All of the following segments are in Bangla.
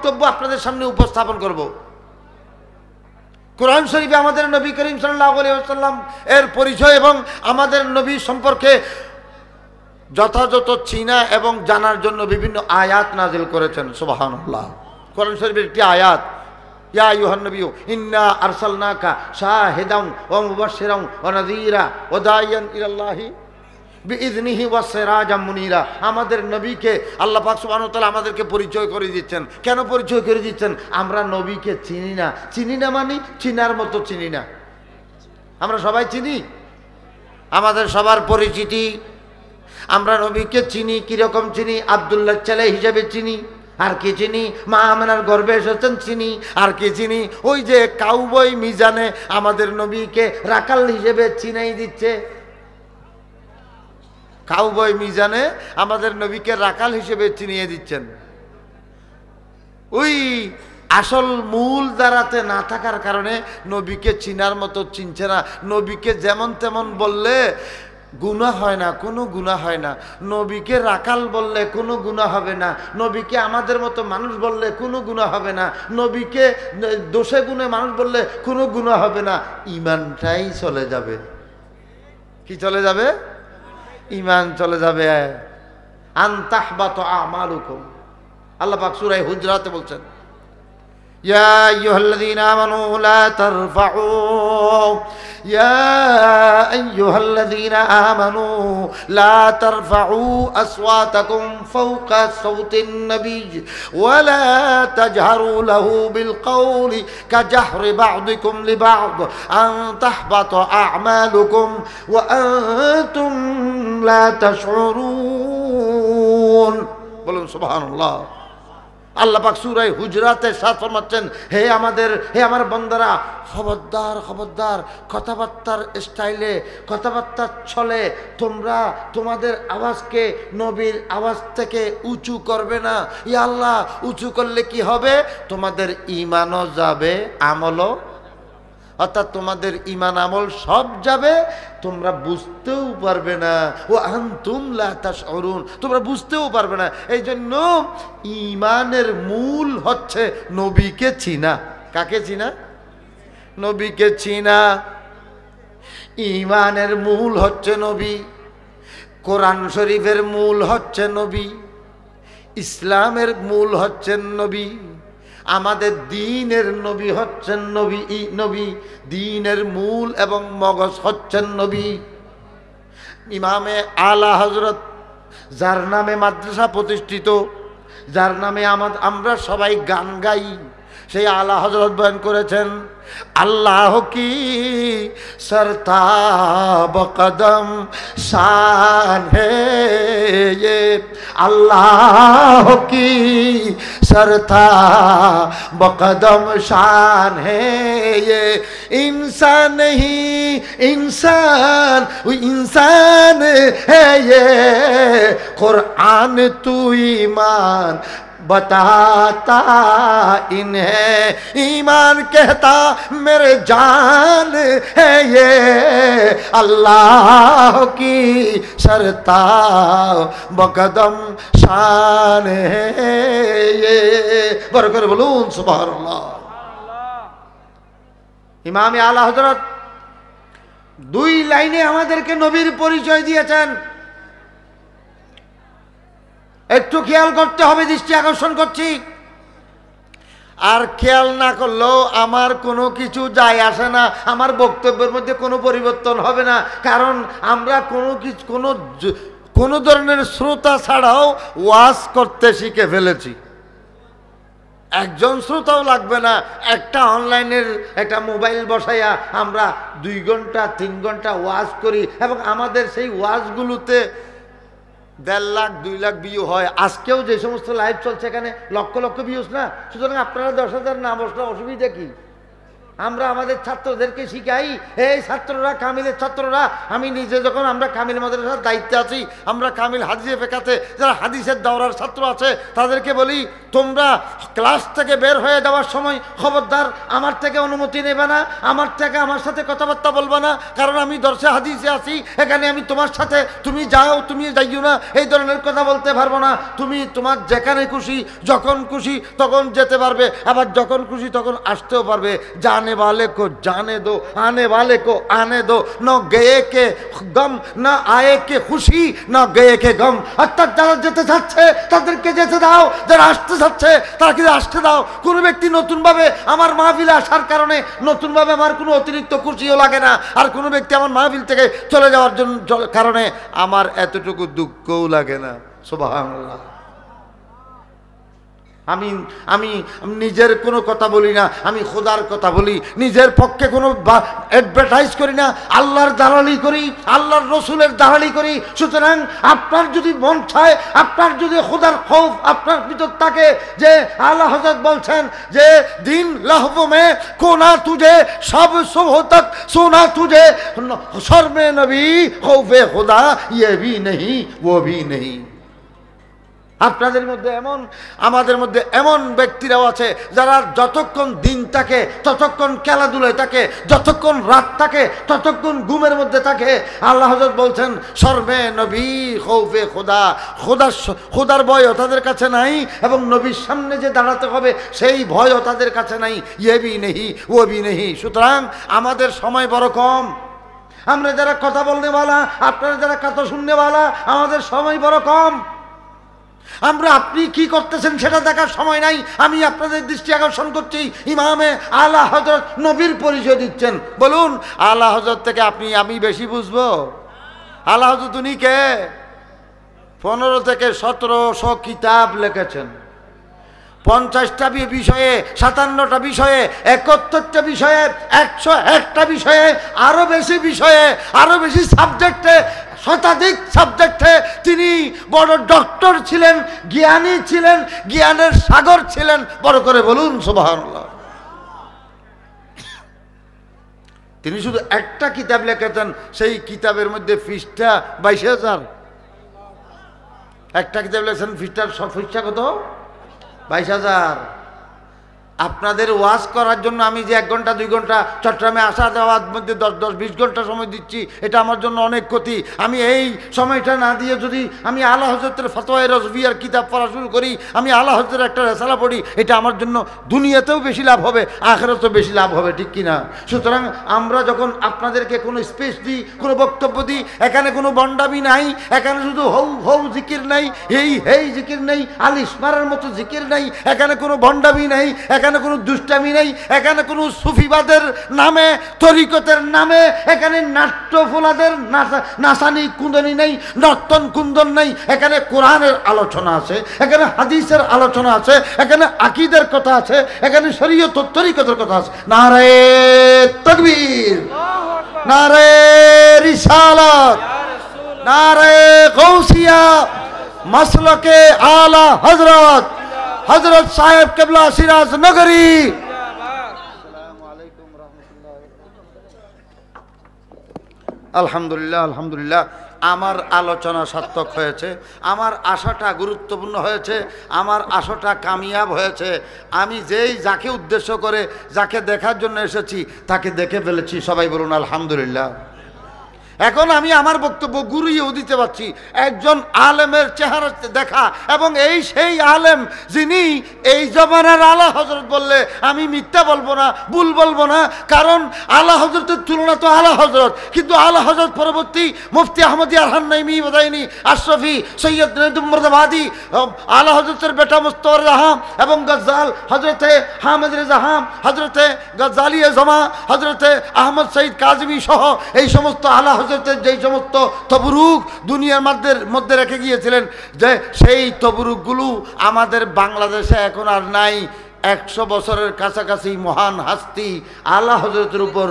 বক্তব্য আপনাদের সামনে উপস্থাপন করব। কোরআন শরীফে আমাদের নবী করিম সাল্লাল্লাহু আলাইহি ওয়াসাল্লাম এর পরিচয় এবং আমাদের নবী সম্পর্কে যথাযথ চিনা এবং জানার জন্য বিভিন্ন আয়াত নাজিল করেছেন। সুবহানাল্লাহ। কোরআন শরীফের একটি আয়াত, ইয়া আইয়ুহান নবিয়্যু ইন্না আরসালনাকা শাহিদান ওয়া মুবাশশিরান ওয়া নাযীরা ওয়া দাইয়ান ইলাল্লাহি বিইযনিহি ওয়া সিরাজাম মুনীরা। আমাদের নবীকে আল্লাহ পাক সুবহানাহু ওয়া তাআলা আমাদেরকে পরিচয় করে দিচ্ছেন। কেন পরিচয় করে দিচ্ছেন? আমরা নবীকে চিনি না। চিনি না মানে চিনার মতো চিনি না। আমরা সবাই চিনি, আমাদের সবার পরিচিতি। আমরা নবীকে চিনি, কিরকম চিনি? আব্দুল্লাহ ছেলে হিসেবে চিনি। আর কি চিনি? মা আমেনার গর্ভে এসেছেন চিনি। আর কি চিনি? ওই যে কাউবয় মিজানে আমাদের নবীকে রাকাল হিসেবে চিনাই দিচ্ছে। কাউবয় মিজানে আমাদের নবীকে রাকাল হিসেবে চিনিয়ে দিচ্ছেন। ওই আসল মূল দ্বারাতে না থাকার কারণে নবীকে চিনার মতো চিনছে না। নবীকে যেমন তেমন বললে গুনাহ হয় না, কোনো গুনাহ হয় না। নবীকে রাকাল বললে কোনো গুনাহ হবে না। নবীকে আমাদের মতো মানুষ বললে কোনো গুনাহ হবে না। নবীকে দোষে গুণে মানুষ বললে কোনো গুনাহ হবে না। ঈমানটাই চলে যাবে। কি চলে যাবে? ঈমান চলে যাবে। আন তাহবাতু আমালুকুম। আল্লাহ পাক সূরা হুজরাতে বলছেন, ইয়া আইয়ুহাল্লাযীনা আমানু লা তারফাউ ইয়া আইয়ুহাল্লাযীনা আমানু লা তারফাউ আসওয়াতাকুম ফাওকা সাওতিন নবী ওয়া লা তাজহারু লাহু বিল কওলি কাজাহরি বা'দিকুম লিবা'দ আন তাহবাতু আমালুকুম ওয়া আনতুম লা তাশউরুন। বলুন সুবহানাল্লাহ। আল্লাহ পাক সূরা হুজরাতে সাথ ফরমাচ্ছেন, হে আমার বান্দারা, খবরদার খবরদার, কথাবার্তার স্টাইলে, কথাবার্তার ছলে তোমরা তোমাদের আওয়াজকে নবীর আওয়াজ থেকে উঁচু করবে না। ইয়া আল্লাহ, উঁচু করলে কি হবে? তোমাদের ঈমানও যাবে, আমলও, অর্থাৎ তোমাদের ঈমান আমল সব যাবে, তোমরা বুঝতেও পারবে না। ও আনতুম লা তাশউরুন, তোমরা বুঝতেও পারবে না। এই জন্য ঈমানের মূল হচ্ছে নবীকে চিনা। কাকে চিনা? নবীকে চিনা। ঈমানের মূল হচ্ছে নবী। কোরআন শরীফের মূল হচ্ছে নবী। ইসলামের মূল হচ্ছেন নবী। আমাদের দ্বীনের নবী হচ্ছেন নবী। দ্বীনের মূল এবং মগজ হচ্ছেন নবী। ইমামে আলা হযরত, যার নামে মাদ্রাসা প্রতিষ্ঠিত, যার নামে আমরা সবাই গান গাই, সেই আলা হযরত বয়ান করেছেন, আল্লাহ কি सरताब कदम शान है ये, अल्लाह की सरताब कदम शान है ये, इंसान नहीं इंसान इंसान है ये, कुरान तू ईमान बताता इन्हें, ईमान कहता मेरे जान है ये, अल्लाह की सरता बकदम शान है ये। बरकर बोलून सुबहानाल्लाह। इमाम आला हजरत दुई लाइने আমাদেরকে নবীর পরিচয় দিয়েছেন। একটু খেয়াল করতে হবে, দৃষ্টি আকর্ষণ করছি। আর খেয়াল না করলেও আমার কোনো কিছু যায় আসে না, আমার বক্তব্যের মধ্যে কোনো পরিবর্তন হবে না, কারণ আমরা কোনো ধরনের শ্রোতা ছাড়াও ওয়াজ করতে শিখে ফেলেছি। একজন শ্রোতাও লাগবে না, একটা অনলাইনের একটা মোবাইল বসাইয়া আমরা 2 ঘন্টা 3 ঘন্টা ওয়াজ করি, এবং আমাদের সেই ওয়াজগুলোতে 1.5 লাখ 2 লাখ ভিউ হয়। আজকেও যে সমস্ত লাইভ চলছে এখানে লক্ষ লক্ষ ভিউজ না, সুতরাং আপনারা 10,000 না বসলে অসুবিধা কি? আমরা আমাদের ছাত্রদেরকে শিখাই, এই ছাত্ররা কামিলের ছাত্ররা, আমি নিজে যখন আমরা কামিল মাদ্রাসার দায়িত্বে আছি, আমরা কামিল হাদিসে ফেকাতে যারা হাদিসের দাওরার ছাত্র আছে তাদেরকে বলি, তোমরা ক্লাস থেকে বের হয়ে যাওয়ার সময় খবরদার আমার থেকে অনুমতি নেবে না, আমার থেকে আমার সাথে কথাবার্তা বলবে না, কারণ আমি দর্শে হাদিসে আছি, এখানে আমি তোমার সাথে তুমি যাও তুমি যাইও না এই ধরনের কথা বলতে পারবো না। তুমি তোমার যেখানে খুশি যখন খুশি তখন যেতে পারবে, আবার যখন খুশি তখন আসতেও পারবে। জানে वाले को जाने दो, आने वाले को आने दो, न गए के गम न आए के खुशी न गए के गम। অর্থাৎ যারা যেতে চাচ্ছে তাদেরকে যেতে দাও, যারা আসতে চাচ্ছে তাকে আসতে দাও। কোনো ব্যক্তি নতুনভাবে আমার মাহফিলে আসার কারণে নতুনভাবে আমার কোনো অতিরিক্ত খুশিও লাগে না, আর কোনো ব্যক্তি আমার মাহফিল থেকে চলে যাওয়ার জন্য কারণে আমার এতটুকু দুঃখও লাগে না। সুবহানাল্লাহ। আমি আমি নিজের কোনো কথা বলি না, আমি খোদার কথা বলি। নিজের পক্ষে কোনো অ্যাডভার্টাইজ করি না, আল্লাহর দালালি করি, আল্লাহর রসুলের দালালি করি। সুতরাং আপনার যদি মন চায়, আপনার যদি খোদার খৌফ আপনার ভিতর থাকে, যে আল্লাহ হযরত বলছেন যে দিন লাহব মে কোনা তুঝে সব সোহতক সোনা তুঝে শর্মে নবী খৌফে খোদা ইয়ে ভি নেহি वो भी नहीं। আপনাদের মধ্যে এমন আমাদের মধ্যে এমন ব্যক্তিরাও আছে যারা যতক্ষণ দিন থাকে ততক্ষণ খেলাধুলায় থাকে, যতক্ষণ রাত থাকে ততক্ষণ ঘুমের মধ্যে থাকে। আল্লাহ হযরত বলছেন শর্মে নবী খৌফে খোদা, খোদার ভয়ও তাদের কাছে নাই, এবং নবীর সামনে যে দাঁড়াতে হবে সেই ভয়ও তাদের কাছে নাই। ইয়ে ভি নেহি ও ভি নেহি। সুতরাং আমাদের সময় বড় কম। আমরা যারা কথা বলনেওয়ালা, আপনারা যারা কথা শুননেওয়ালা, আমাদের সময় বড় কম। আমরা আপনি কি করতেছেন সেটা দেখার সময় নাই। আমি আপনাদের দৃষ্টি আকর্ষণ করছি, ইমামে আলা হযরত নবীর পরিচয় দিচ্ছেন। বলুন আলা হযরত থেকে আপনি আমি বেশি বুঝবো? আলা হযরত উনি কে? 15 থেকে 1700 কিতাব লিখেছেন, 50টা বিষয়ে, 57টা বিষয়ে, 71টা বিষয়ে, 101টা বিষয়ে, আরো বেশি বিষয়ে, আরো বেশি সাবজেক্টে, শতাধিক সাবজেক্টে তিনি বড় ডক্টর ছিলেন, জ্ঞানী ছিলেন, জ্ঞানের সাগর ছিলেন। বড় করে বলুন সুবহানাল্লাহ। তিনি শুধু একটা কিতাব লিখেছেন, সেই কিতাবের মধ্যে পৃষ্ঠা 22,000। একটা কিতাব লিখেছেন, পৃষ্ঠা কত? 22,000। আপনাদের ওয়াজ করার জন্য আমি যে 1 ঘন্টা 2 ঘন্টা চট্টগ্রামে আসা যাওয়ার মধ্যে 10-20 ঘন্টা সময় দিচ্ছি, এটা আমার জন্য অনেক ক্ষতি। আমি এই সময়টা না দিয়ে যদি আমি আলা হযরতের ফতোয়ায়ে রজভিয়ার কিতাব পড়া শুরু করি, আমি আলা হযরতের একটা রেসালা পড়ি, এটা আমার জন্য দুনিয়াতেও বেশি লাভ হবে, আখিরাতেও বেশি লাভ হবে, ঠিক কিনা? সুতরাং আমরা যখন আপনাদেরকে কোনো স্পেস দিই, কোনো বক্তব্য দিই, এখানে কোনো বন্ডামি নাই, এখানে শুধু হৌ হৌ জিকির নাই, হেই জিকির নেই, আলিশ মারার মতো জিকির নাই, এখানে কোনো বন্ডামি নাই, এখানে কোনো দুষ্টামি নেই, এখানে কোনো সুফিবাদের নামে, তরিকতের নামে এখানে নাট্য ফোলাদের নাসানি কুন্দনি নেই, নর্তন কুন্দন নেই। এখানে কোরআনের আলোচনা আছে, এখানে হাদিসের আলোচনা আছে, এখানে আকীদার কথা আছে, এখানে শরীয়ত তরিকতের কথা আছে। নারে তাকবীর, নারে রিসালাত, নারে গৌসিয়া, মাসলকে আলা হযরত হযরত সাহেব কেবলা সিরাজ নগরী। আলহামদুলিল্লাহ, আলহামদুলিল্লাহ। আমার আলোচনা সার্থক হয়েছে, আমার আশাটা গুরুত্বপূর্ণ হয়েছে, আমার আশাটা কামিয়াব হয়েছে। আমি যাকে উদ্দেশ্য করে, যাকে দেখার জন্য এসেছি তাকে দেখে ফেলেছি। সবাই বলুন আলহামদুলিল্লাহ। এখন আমি আমার বক্তব্য গুরুইও দিতে পারছি। একজন আলেমের চেহারা দেখা, এবং সেই আলেম যিনি এই জমানার আলা হযরত বললে আমি মিথ্যা বলবো না, ভুল বলবো না, কারণ আলা হযরতের তুলনা তো আলা হযরত, কিন্তু আলা হযরত পরবর্তী মুফতি আহমদ আরহান নাইমি বাদাইনি আশরাফি সৈয়দ নদুমরদাবাদী, আলা হযরতের বেটা মুস্তফা জাহাম এবং গজ্জাল হযরতে হামিদ রেজা হাম, হযরতে গজ্জালি জমা, হযরতে আহমদ সঈদ কাজমি সহ এই সমস্ত আলা হযরতের যেই সমস্ত তবরুক দুনিয়ার মধ্যে রেখে গিয়েছিলেন, যে সেই তবরুকগুলো আমাদের বাংলাদেশে এখন আর নাই। 100 বছরের কাছাকাছি মহান হাস্তি আলা হযরতের উপর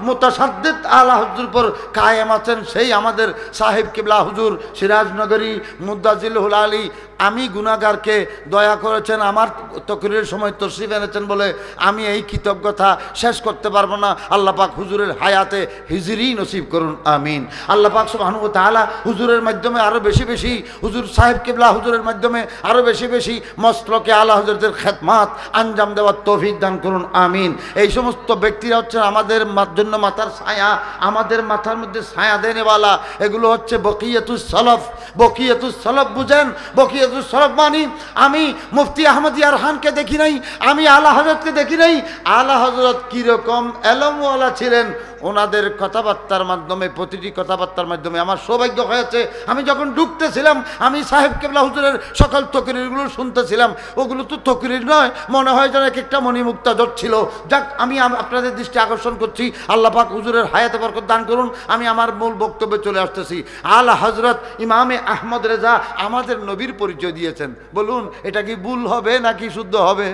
মুতাসাদ্দিদ আলা হযরতের উপর কায়েম আছেন সেই আমাদের সাহেব কিবলা হুজুর সিরাজনগরী মুদ্দাজিলুল আলী আমি গুনাহগারকে দয়া করেছেন, আমার তকরিরের সময় তশরিফ এনেছেন বলে আমি এই কৃতজ্ঞতা শেষ করতে পারবো না। আল্লাহ পাক হুজুরের হায়াতে হিজরি নসিব করুন, আমিন। আল্লাহ পাক সুবহানাহু ওয়া তাআলা হুজুরের মাধ্যমে আরও বেশি বেশি, হুজুর সাহেব কিবলা হুজুরের মাধ্যমে আরও বেশি বেশি মসলকে আলা হযরতের খেদমাত আঞ্জাম দেওয়ার তৌফিক দান করুন, আমিন। এই সমস্ত ব্যক্তিরা হচ্ছে আমাদের জন্য মাথার ছায়া, আমাদের মাথার মধ্যে ছায়া দেনেওয়ালা। এগুলো হচ্ছে বকিয়াতুস সালাফ। বকিয়াতুস সালাফ বুঝেন? বকিয়াতুস সালাফ মানে আমি মুফতি আহমদ ইয়ারহানকে দেখি নাই, আমি আলা হযরতকে দেখি নাই। আলা হযরত কীরকম এলমওয়ালা ছিলেন, ওনাদের কথাবার্তার মাধ্যমে, প্রতিটি কথাবার্তার মাধ্যমে আমার সৌভাগ্য হয়েছে। আমি যখন ঢুকতেছিলাম আমি সাহেব কেবলা হুজুরের সকল তকরিরগুলো শুনতেছিলাম। ওগুলো তো তকরির নয়, মনে হয় যেন এক একটা মণিমুক্তা ছিল। যাক, আমি আপনাদের দৃষ্টি আকর্ষণ করছি। আল্লাহ পাক হুজুরের হায়াতে বরকত দান করুন। আমি আমার মূল বক্তব্যে চলে আসতেছি। আলা হযরত ইমামে আহমদ রেজা আমাদের নবীর পরিচয় দিয়েছেন। বলুন এটা কি ভুল হবে নাকি শুদ্ধ হবে?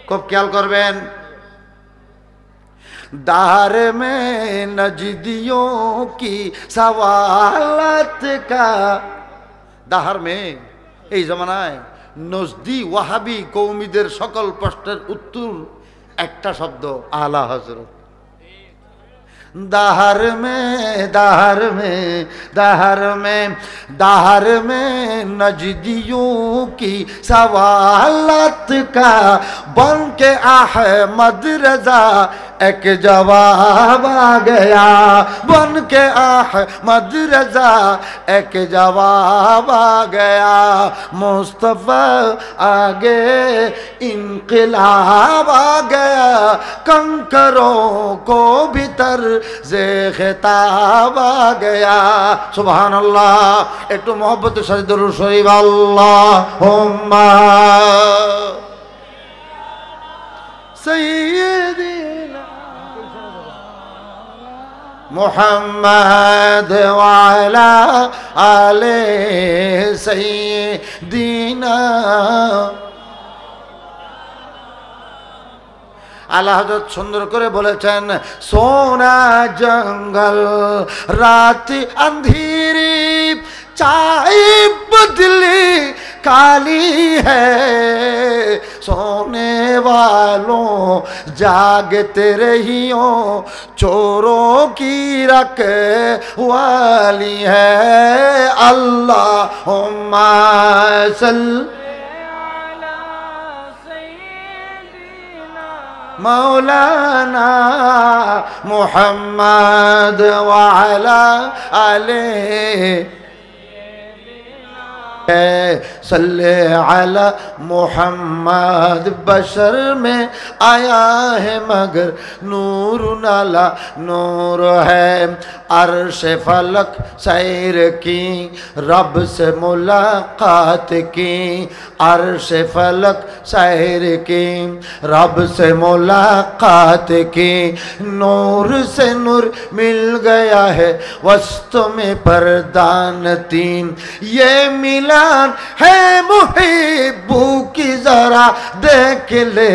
খুব খেয়াল করবেন। दार में नजदियों की सवालत का, दाहर में এই জমানায় নজদি ওয়াহাবি কৌমিদের সকল প্রশ্নের উত্তর একটা শব্দ, আলা হযরত। दाहर में दाहर में दाहर में दाहर में नजदियों की सवालत का बन के अहमद रजा एक जवाब आ गया, बन के अहमद रजा एक जवाब आ गया। मुस्तफा आगे इनकलाब आ गया, कंकरों को भीतर जे खिताब आ गया। सुभान अल्लाह। একটু মোহব্বতের সাথে দরুদ শরীফ আল্লাহুম্মা সাইয়্যিদিনা মুহাম্মাদ ওয়া আলা আলি সাইয়্যিদিনা। আলা হযরত সুন্দর করে বলেছেন, সোনা জঙ্গল রাত अंधेरी चाय बदली काली है, सोने वालों जागते रहियो चोरों की रखवाली है। अल्लाहुम्मा सल्ली मौलाना मुहम्मद व अला आले सल्ले अला मुहम्मद। बशर में आया है मगर नूर नाला नूर है, अर्श फलक सैर की रब से मुलाकात की, अर्श फलक सैर की रब से मुलाकात की। नूर से नूर मिल गया है वस्तु में परदान तीन, ये मिलान है मुहिब्बू की जरा देख ले,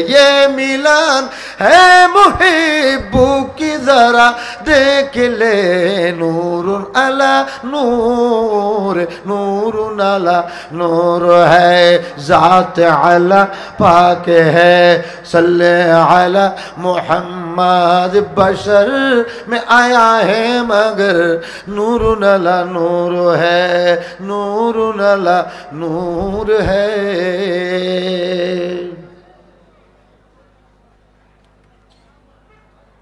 ये मिलान है मुहिब्बू की जरा देख ले। नूरुन अला नूर, नूरुन अला नूर है, जात अला पाक है। सल्ले अला मुहम्मद। बशर में आया है मगर नूरुन अला नूर है, नूरुन अला नूर है।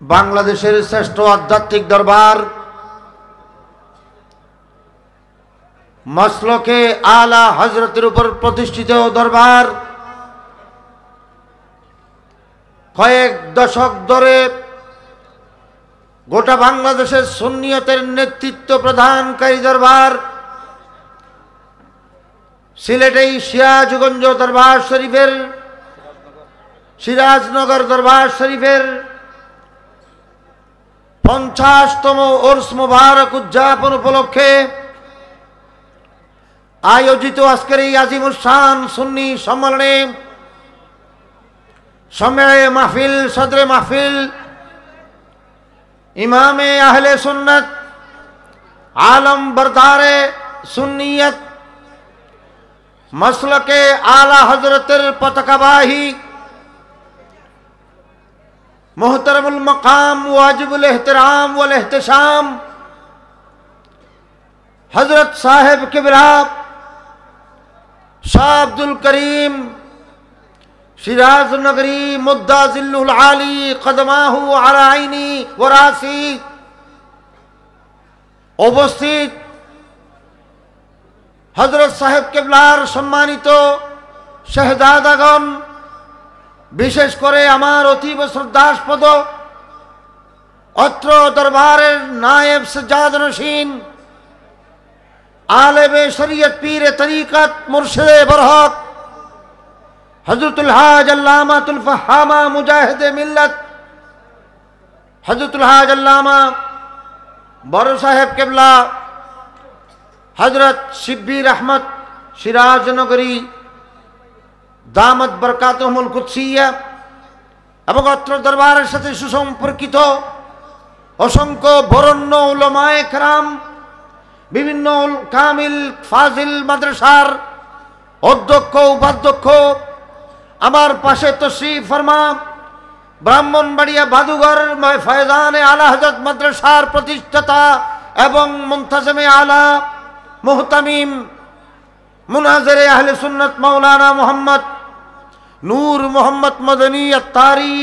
বাংলাদেশের শ্রেষ্ঠ আধ্যাত্মিক দরবার মসলকে আলা হযরতের উপর প্রতিষ্ঠিত দরবার কয়েক দশক ধরে গোটা বাংলাদেশের সুন্নিয়তের নেতৃত্ব প্রদানকারী দরবার, সিলেটেই সিরাজগঞ্জ দরবার শরীফের, সিরাজনগর দরবার শরীফের 50তম ওরস মুবারক উদযাপন উপলক্ষে আয়োজিত আজকের এই আজিমুস শান সুন্নি সম্মেলনে সম্মেলনে মাহফিল, সদরে মাহফিল ইমামে আহলে সুন্নাত আলম বরদারে সুন্নিয়ত মাসলাকে আলা হযরতের পতাকাবাহী মুহতারামুল মাকাম ওয়াজিবুল ইহতিরাম ওয়াল ইহতিশাম হযরত সাহেব কিবলা শাহ আব্দুল করিম সিরাজ নগরী মুদ্দাজিল্লুল আলী কদমাহু আলা আইনি ওয়া রাসি উপস্থিত হযরত সাহেব কিবলার সম্মানিত শাহজাদাগণ, বিশেষ করে আমার অতীব শ্রদ্ধাস্পদ অত্র দরবারের নায়েব সজ্জাদ নশীন আলেমে শরীয়ত পীরে তরিকত মুর্শিদে বরহক হযরতুল হাজ আল্লামাতুল ফাহামা মুজাহিদে মিল্লাত হযরতুল হাজ আল্লামা বড় সাহেব কিবলা হযরত শিব্বির আহমদ সিরাজ নগরী দামত বরকাতুহুমুল কুদসিয়া এবং অত্র দরবারের সাথে সুসম্পর্কিত অসংখ্য বরেণ্য উলামায়ে কেরাম, বিভিন্ন কামিল ফাজিল মাদ্রাসার অধ্যক্ষ উপাধ্যক্ষ, আমার পাশে তশরিফ ফরমা ব্রাহ্মণবাড়িয়া বাদুঘর ফয়জানে আলা হযরত মাদ্রাসার প্রতিষ্ঠাতা এবং মুনতাজিমে আলা মুহতামিম মুনাজিরে আহলে সুন্নাত মাওলানা মুহাম্মদ নূর মোহাম্মদ মদনী আত্তারি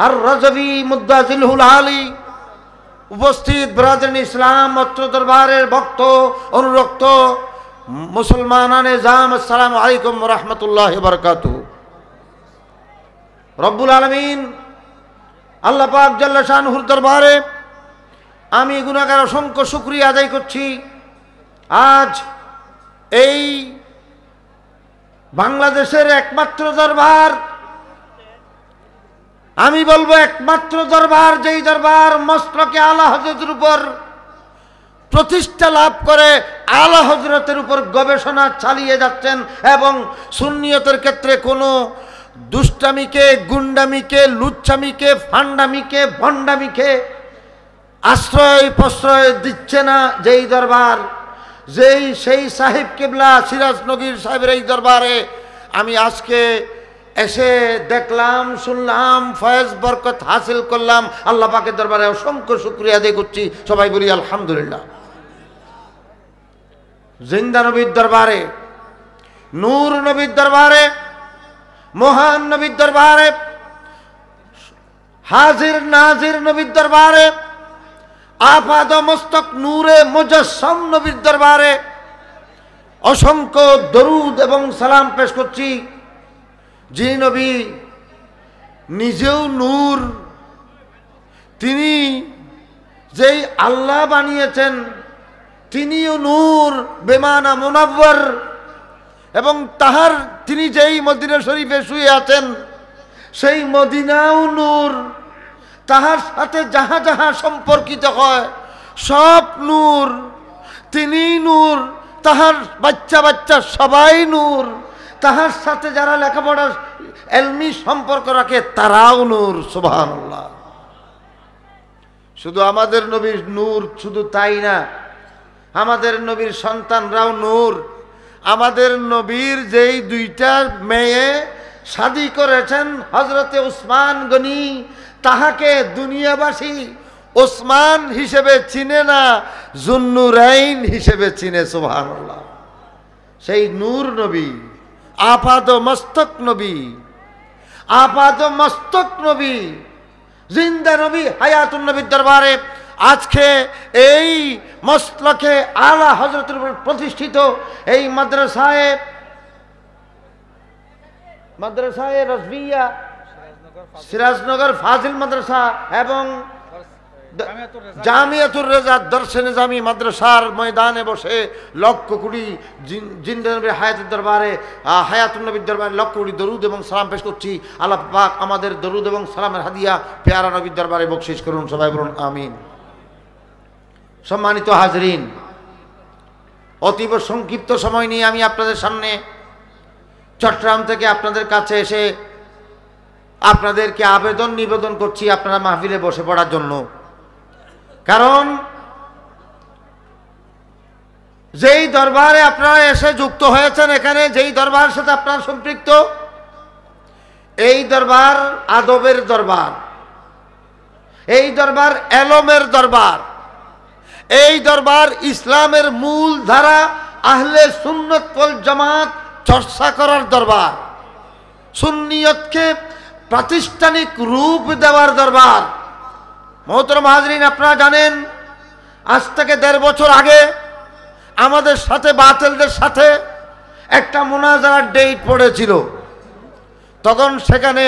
আর রাজভী মুদ্দাজিলহুল আলী, উপস্থিত ব্রাদারিন ইসলাম, অত্র দরবারের ভক্ত অনুরক্ত মুসলমানানে জাম, আসসালামু আলাইকুম ওয়া রাহমাতুল্লাহি ওয়া বারাকাতুহু। রব্বুল আলামিন আল্লাহ পাক জাল্লা শানুহুর দরবারে আমি গুনাহগার অসংখ্য শুকরিয়া আদায় করছি। আজ এই বাংলাদেশের একমাত্র দরবার, আমি বলবো একমাত্র দরবার, যেই দরবার মসলকে আলা হযরতের উপর প্রতিষ্ঠা লাভ করে আলা হযরতের উপর গবেষণা চালিয়ে যাচ্ছেন এবং সুন্নিয়তের ক্ষেত্রে কোনো দুষ্টামিকে, গুন্ডামিকে, লুচ্চামিকে, ফান্ডামিকে, ভণ্ডামিকে আশ্রয় প্রশ্রয় দিচ্ছে না। যেই দরবার, সেই সাহেব কিবলা সিরাজ নগীর সাহেবের এই দরবারে আমি আজকে এসে দেখলাম, শুনলাম, ফয়েজ বরকত হাসিল করলাম। আল্লাহ পাকের দরবারে অসংখ্য শুকরিয়া আদায় করছি। সবাই বলি আলহামদুলিল্লাহ। জিন্দা নবীর দরবারে, নূর নবীর দরবারে, মহান নবীর দরবারে, হাজির নাজির নবীর দরবারে, আপাদ মস্তক নূরে মুজাসসাম নবীর দরবারে অসংখ্য দরুদ এবং সালাম পেশ করছি। যিনি নবী নিজেও নূর, তিনি যেই আল্লাহ বানিয়েছেন তিনিও নূর বেমানা মুনাব্বর, এবং তাহার তিনি যেই মদিনা শরীফে শুয়ে আছেন সেই মদিনাও নূর, তাহার সাথে যাহা যাহা সম্পর্কিত হয় সব নূর, তিনি নূর, তাহার বাচ্চা বাচ্চা সবাই নূর, তাহার সাথে যারা লেখাপড়া এলমি সম্পর্ক রাখে তারাও নূর। সুবহানাল্লাহ। শুধু আমাদের নবীর নূর, শুধু তাই না, আমাদের নবীর সন্তানরাও নূর। আমাদের নবীর যেই দুইটা মেয়ে শাদী করেছেন হযরতে উসমান গনি, তাহাকে দুনিয়াবাসী ওসমান হিসেবে চিনে না, জুন্নুরাইন হিসেবে চিনে। সুবহানাল্লাহ। সেই নূর নবী, আপাদ মস্তক নবী, আপাদ মস্তক নবী, জিন্দা নবী, হায়াতুন নবীর দরবারে আজকে এই মসলকে আলা হযরতের উপর প্রতিষ্ঠিত এই মাদ্রাসায়ে রাজবিয়া সিরাজনগর ফাজিল মাদ্রাসা এবং জামিয়াতুর রেজা দর্শে নিজামী মাদ্রাসার ময়দানে বসে লক্ষ কোটি জিন্দা নবীর হায়াতুর দরবারে, হায়াতুন নবীর দরবারে লক্ষ কোটি দরুদ এবং সালাম পেশ করছি। আল্লাহ পাক আমাদের দরুদ এবং সালামের হাদিয়া পেয়ারা নবীর দরবারে বকশিশ করুন। সবাই বলুন আমিন। সম্মানিত হাজরিন, অতীব সংক্ষিপ্ত সময় নিয়ে আমি আপনাদের সামনে চট্টগ্রাম থেকে আপনাদের কাছে এসে আপনাদেরকে আবেদন নিবেদন করছি আপনারা মাহফিলে বসে পড়ার জন্য। কারণ যেই দরবারে আপনারা এসে যুক্ত হয়েছেন, এখানে যেই দরবারের সাথে আপনারা সম্পৃক্ত, এই দরবার আদবের দরবার, এই দরবার এলমের দরবার, এই দরবার ইসলামের মূল ধারা আহলে সুন্নাত ওয়াল জামাত চর্চা করার দরবার, সুন্নিয়তকে প্রাতিষ্ঠানিক রূপ দেওয়ার দরবার। মোহতরম হাজরিন, আপনারা জানেন আজ থেকে 1.5 বছর আগে আমাদের সাথে বাতিলদের সাথে একটা মুনাজারার ডেট পড়েছিল। তখন সেখানে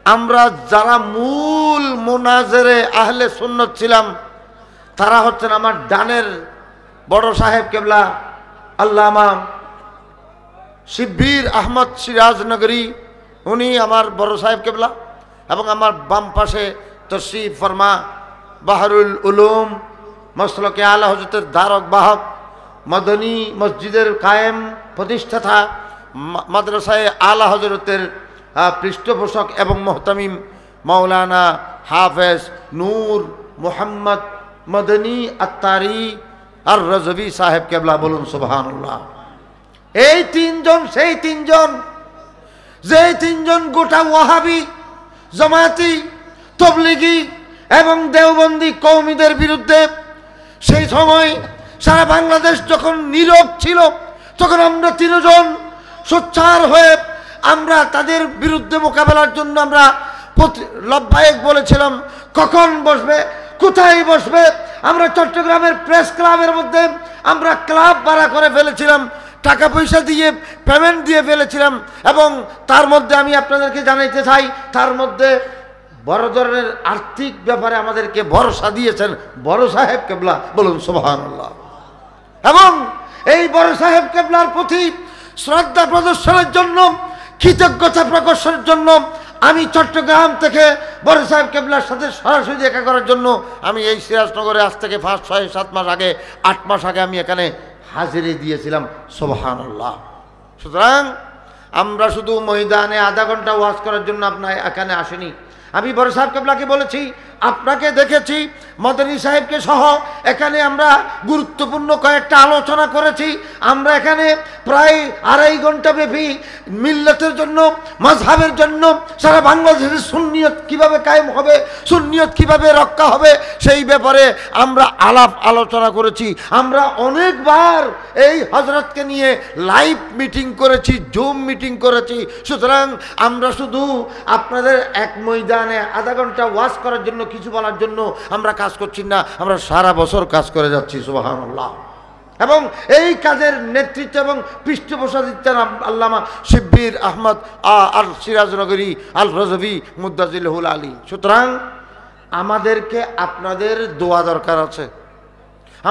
আমরা যারা মূল মুনাজারে আহলে সুন্নাত ছিলাম, তারা হচ্ছেন আমার ডানের বড় সাহেব কেবলা আল্লামা শিব্বির আহমদ সিরাজনগরী, উনি আমার বড় সাহেব কেবলা, এবং আমার বাম পাশে তশরিফ ফরমা বাহরুল উলুম মসলকে আলা হজরতের ধারক বাহক, মদনী মসজিদের কায়েম প্রতিষ্ঠাতা, মাদ্রাসায় আলা হজরতের পৃষ্ঠপোষক এবং মোহতামিম মৌলানা হাফেজ নূর মোহাম্মদ মদনী আত্তারি আর রজভী সাহেব কেবলা। বলুন সুবহানাল্লাহ। এই তিনজন সেই তিনজন, যেই তিনজন গোটা ওয়াহাবি, জামাতি, তবলিগি এবং দেওবন্দি কওমিদের বিরুদ্ধে সেই সময় সারা বাংলাদেশ যখন নীরব ছিল, তখন আমরা তিনজন সোচ্চার হয়ে আমরা তাদের বিরুদ্ধে মোকাবেলার জন্য আমরা লব্বায়েক বলেছিলাম। কখন বসবে, কোথায় বসবে, আমরা চট্টগ্রামের প্রেস ক্লাবের মধ্যে আমরা ক্লাব ভাড়া করে ফেলেছিলাম, টাকা পয়সা দিয়ে পেমেন্ট দিয়ে ফেলেছিলাম। এবং তার মধ্যে আমি আপনাদেরকে জানাইতে চাই, তার মধ্যে বড় ধরনের আর্থিক ব্যাপারে আমাদেরকে ভরসা দিয়েছেন বড় সাহেব কেবলা। বলুন সুবহানাল্লাহ। এবং এই বড় সাহেব কেবলার প্রতি শ্রদ্ধা প্রদর্শনের জন্য, কৃতজ্ঞতা প্রকাশের জন্য আমি চট্টগ্রাম থেকে বড় সাহেব কেবলার সাথে সরাসরি দেখা করার জন্য আমি এই সিরাজনগরে আজ থেকে 5, 6, 7 মাস আগে, 8 মাস আগে আমি এখানে হাজিরি দিয়েছিলাম। সুবহানাল্লাহ। সুতরাং আমরা শুধু ময়দানে আধা ঘন্টা ওয়াজ করার জন্য আপনার এখানে আসেনি। আমি বড় সাহেব কেবলাকে বলেছি, আপনাকে দেখেছি, মদনী সাহেবকে সহ এখানে আমরা গুরুত্বপূর্ণ কয়েকটা আলোচনা করেছি। আমরা এখানে প্রায় 2.5 ঘন্টা ব্যাপী মিল্লাতের জন্য, মাযহাবের জন্য, সারা বাংলাদেশের সুন্নিয়ত কিভাবে কায়েম হবে, সুন্নিয়ত কিভাবে রক্ষা হবে, সেই ব্যাপারে আমরা আলাপ আলোচনা করেছি। আমরা অনেকবার এই হযরতকে নিয়ে লাইভ মিটিং করেছি, জুম মিটিং করেছি। সুতরাং আমরা শুধু আপনাদের এক ময়দানে আধা ঘন্টা ওয়াজ করার জন্য, কিছু বলার জন্য আমরা কাজ করছি না, আমরা সারা বছর কাজ করে যাচ্ছি। সুবহানাল্লাহ। এবং এই কাজের নেতৃত্ব এবং পৃষ্ঠপোষক দিচ্ছেন আল্লামা শিব্বির আহমদ আর সিরাজনগরী আল রজভী মুদ্দাজিলহুল আলী। সুতরাং আমাদেরকে আপনাদের দোয়া দরকার আছে।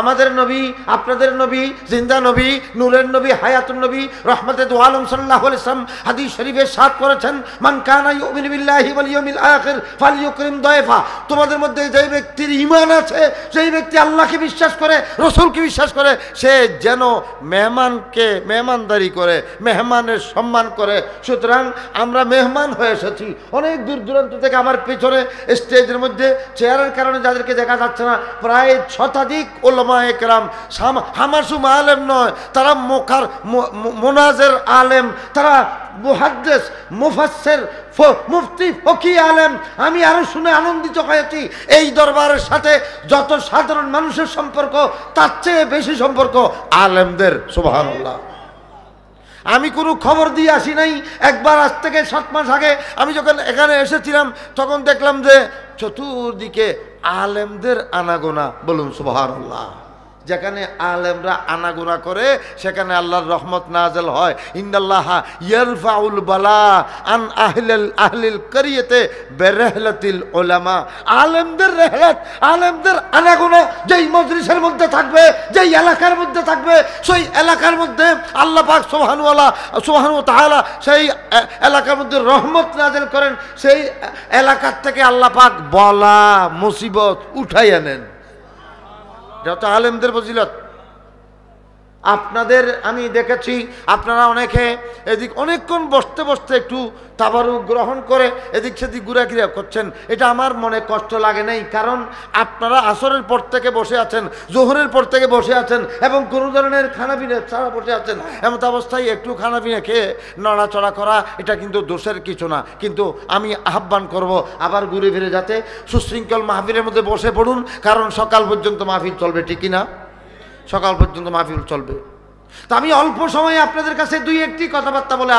আমাদের নবী, আপনাদের নবী, জিন্দা নবী, নূরের নবী, হায়াতুন নবী, রহমতে দু আলম সাল্লাল্লাহু আলাইহি ওয়াসাল্লাম হাদিস শরীফে সাত করেছেন, মান কানা ইউমিনু বিল্লাহি ওয়াল ইয়াউমিল আখির ফালইউকরিম দায়ফা। তোমাদের মধ্যে যেই ব্যক্তির ঈমান আছে, যেই ব্যক্তি আল্লাহকে বিশ্বাস করে, রাসূলকে বিশ্বাস করে, সে যেন মেহমানকে মেহমানদারি করে, মেহমানের সম্মান করে। সুতরাং আমরা মেহমান হয়ে এসেছি অনেক দূর দূরান্ত থেকে। আমার পেছনে স্টেজের মধ্যে চেয়ারের কারণে যাদেরকে দেখা যাচ্ছে না, প্রায় 6 শতাধিক ওলামা একরাম, হামাসুম আলেম নয়, তারা মোনাজের আলেম, তারা মুহাদ্দিস, মুফাসসির, মুফতি, ফকি আলেম। আমি আরো শুনে আনন্দিত হয়েছি, এই দরবারের সাথে যত সাধারণ মানুষের সম্পর্ক, তার চেয়ে বেশি সম্পর্ক আলেমদের। সুবহানাল্লাহ। আমি কোনো খবর দিয়ে আসি নাই। একবার আজ থেকে 7 মাস আগে আমি যখন এখানে এসেছিলাম, তখন দেখলাম যে চতুর্দিকে আলেমদের আনাগোনা। বলুন সুবহানাল্লাহ। যেখানে আলেমরা আনাগোনা করে, সেখানে আল্লাহর রহমত নাযিল হয়। ইন্নাল্লাহা ইয়ারফাউল বালা আন আহলিল কারিয়াতে বিরহলাতিল উলামা। আলেমদের রহলত, আলেমদের আনাগোনা যেই মজলিসের মধ্যে থাকবে, যেই এলাকার মধ্যে থাকবে, সেই এলাকার মধ্যে আল্লাহ পাক সুবহানাহু ওয়া তাআলা সেই এলাকার মধ্যে রহমত নাযিল করেন। সেই এলাকার থেকে আল্লাহ পাক বলা মুসিবত উঠাইয়া নেন। যত আলেমদের ফজিলত। আপনাদের আমি দেখেছি আপনারা অনেকে এদিক অনেকক্ষণ বসতে বসতে একটু তাবারুক গ্রহণ করে এদিক সেদিক ঘুরাঘিরা করছেন। এটা আমার মনে কষ্ট লাগে নাই, কারণ আপনারা আসরের পর থেকে বসে আছেন, জোহরের পর থেকে বসে আছেন এবং কোনো ধরনের খানাপিনা ছাড়া বসে আছেন। এমত অবস্থায় একটু খানাপিনা খেয়ে নড়াচড়া করা এটা কিন্তু দোষের কিছু না। কিন্তু আমি আহ্বান করব আবার ঘুরে ফিরে যাতে সুশৃঙ্খল মাহফিলের মধ্যে বসে পড়ুন, কারণ সকাল পর্যন্ত মাহফিল চলবে, ঠিকই না? সকাল পর্যন্ত মাহফিল চলবে। তা আমি অল্প সময়ে আপনাদের কাছে দুই একটি কথাবার্তা বলে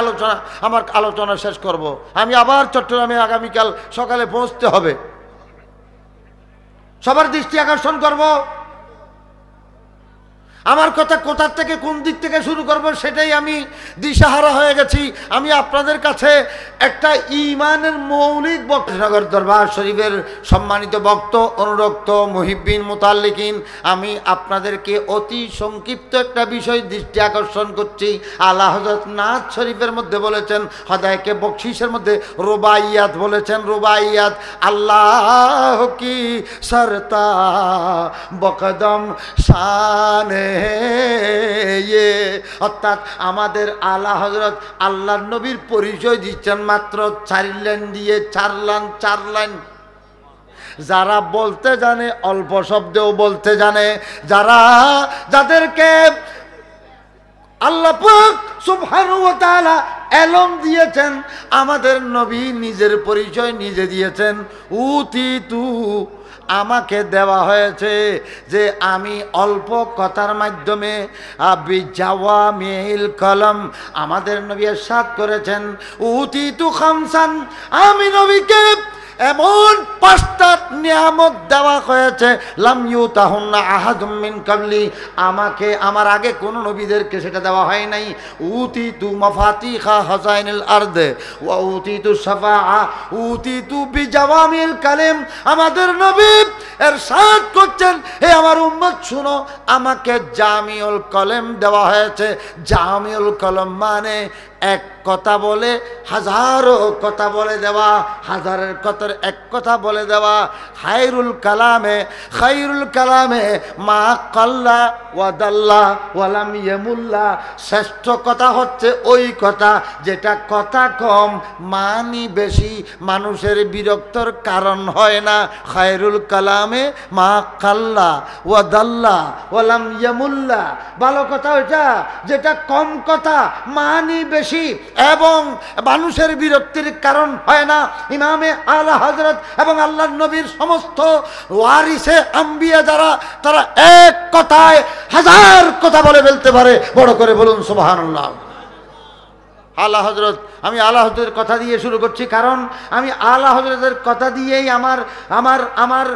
আমার আলোচনা শেষ করব। আমি আবার চট্টগ্রামে আগামীকাল সকালে পৌঁছতে হবে। সবার দৃষ্টি আকর্ষণ করব। আমার কথা কোথার থেকে কোন দিক থেকে শুরু করব সেটাই আমি দিশাহারা হয়ে গেছি। আমি আপনাদের কাছে একটা ঈমানের মৌলিক বক্তনগর দরবার শরীফের সম্মানিত বক্ত অনুরক্ত মুহিব্বিন মুতাল্লিকিন, আমি আপনাদেরকে অতি সংক্ষিপ্ত একটা বিষয় দৃষ্টি আকর্ষণ করছি। আলা হযরত নাথ শরীফের মধ্যে বলেছেন, হদায়কে বকশিসের মধ্যে রুবাইয়াত বলেছেন, রুবাইয়াত আল্লাহ কি সরতা বকদম শানে, অর্থাৎ আমাদের আলা হযরত আল্লাহর নবীর পরিচয় দিচ্ছেন মাত্র 4 লাইন দিয়ে, 4 লাইন। যারা বলতে জানে, অল্প শব্দেও বলতে জানে, যাদেরকে আল্লাহ পাক সুবহানাহু ওয়া তাআলা এলম দিয়েছেন, আমাদের নবী নিজের পরিচয় নিজে দিয়েছেন, উতিতু আমাকে দেওয়া হয়েছে যে আমি অল্প কথার মাধ্যমে বিজাওয়ামিল কলম, আমাদের নবী ইরশাদ করেছেন উতিতু খামসান, আমি নবীকে এমন 5টা নিয়ামত দেওয়া হয়েছে লাম ইউতাহুন্না আহাদুম মিন কাবলি, আমাকে আমার আগে কোন নবীদেরকে সেটা দেওয়া হয় নাই। উতিতু মাফাতিহা হাজাইনিল আরদ ওয়া উতিতু শাফাআ উতিতু বিজাওয়ামিল কালিম, আমাদের নবী ইরশাদ করছেন, হে আমার উম্মত শুনো, আমাকে জামিউল কলম দেওয়া হয়েছে। জামিউল কলম মানে এক কথা বলে হাজারো কথা বলে দেওয়া, হাজারের কথার এক কথা বলে দেওয়া। খায়রুল কালামে মা কাল্লা ওয়া দাল্লা ওয়া লাম ইয়ামুল্লা, শ্রেষ্ঠ কথা হচ্ছে ওই কথা যেটা কথা কম মানি বেশি, মানুষের বিরক্তর কারণ হয় না। খায়রুল কালামে মা কাল্লা ওয়া দাল্লা ওয়া লাম ইয়ামুল্লা, ভালো কথা ওইটা যেটা কম কথা মানি বেশি এবং মানুষের বিরক্তির কারণ হয় না। ইমামে আলা হযরত এবং আল্লাহর নবীর সমস্ত ওয়ারিসে আম্বিয়া যারা, তারা এক কথায় হাজার কথা বলে ফেলতে পারে। বড় করে বলুন সুবহানাল্লাহ। আলা হযরত, আমি আলা হযরতের কথা দিয়ে শুরু করছি, কারণ আমি আলা হযরতের কথা দিয়েই আমার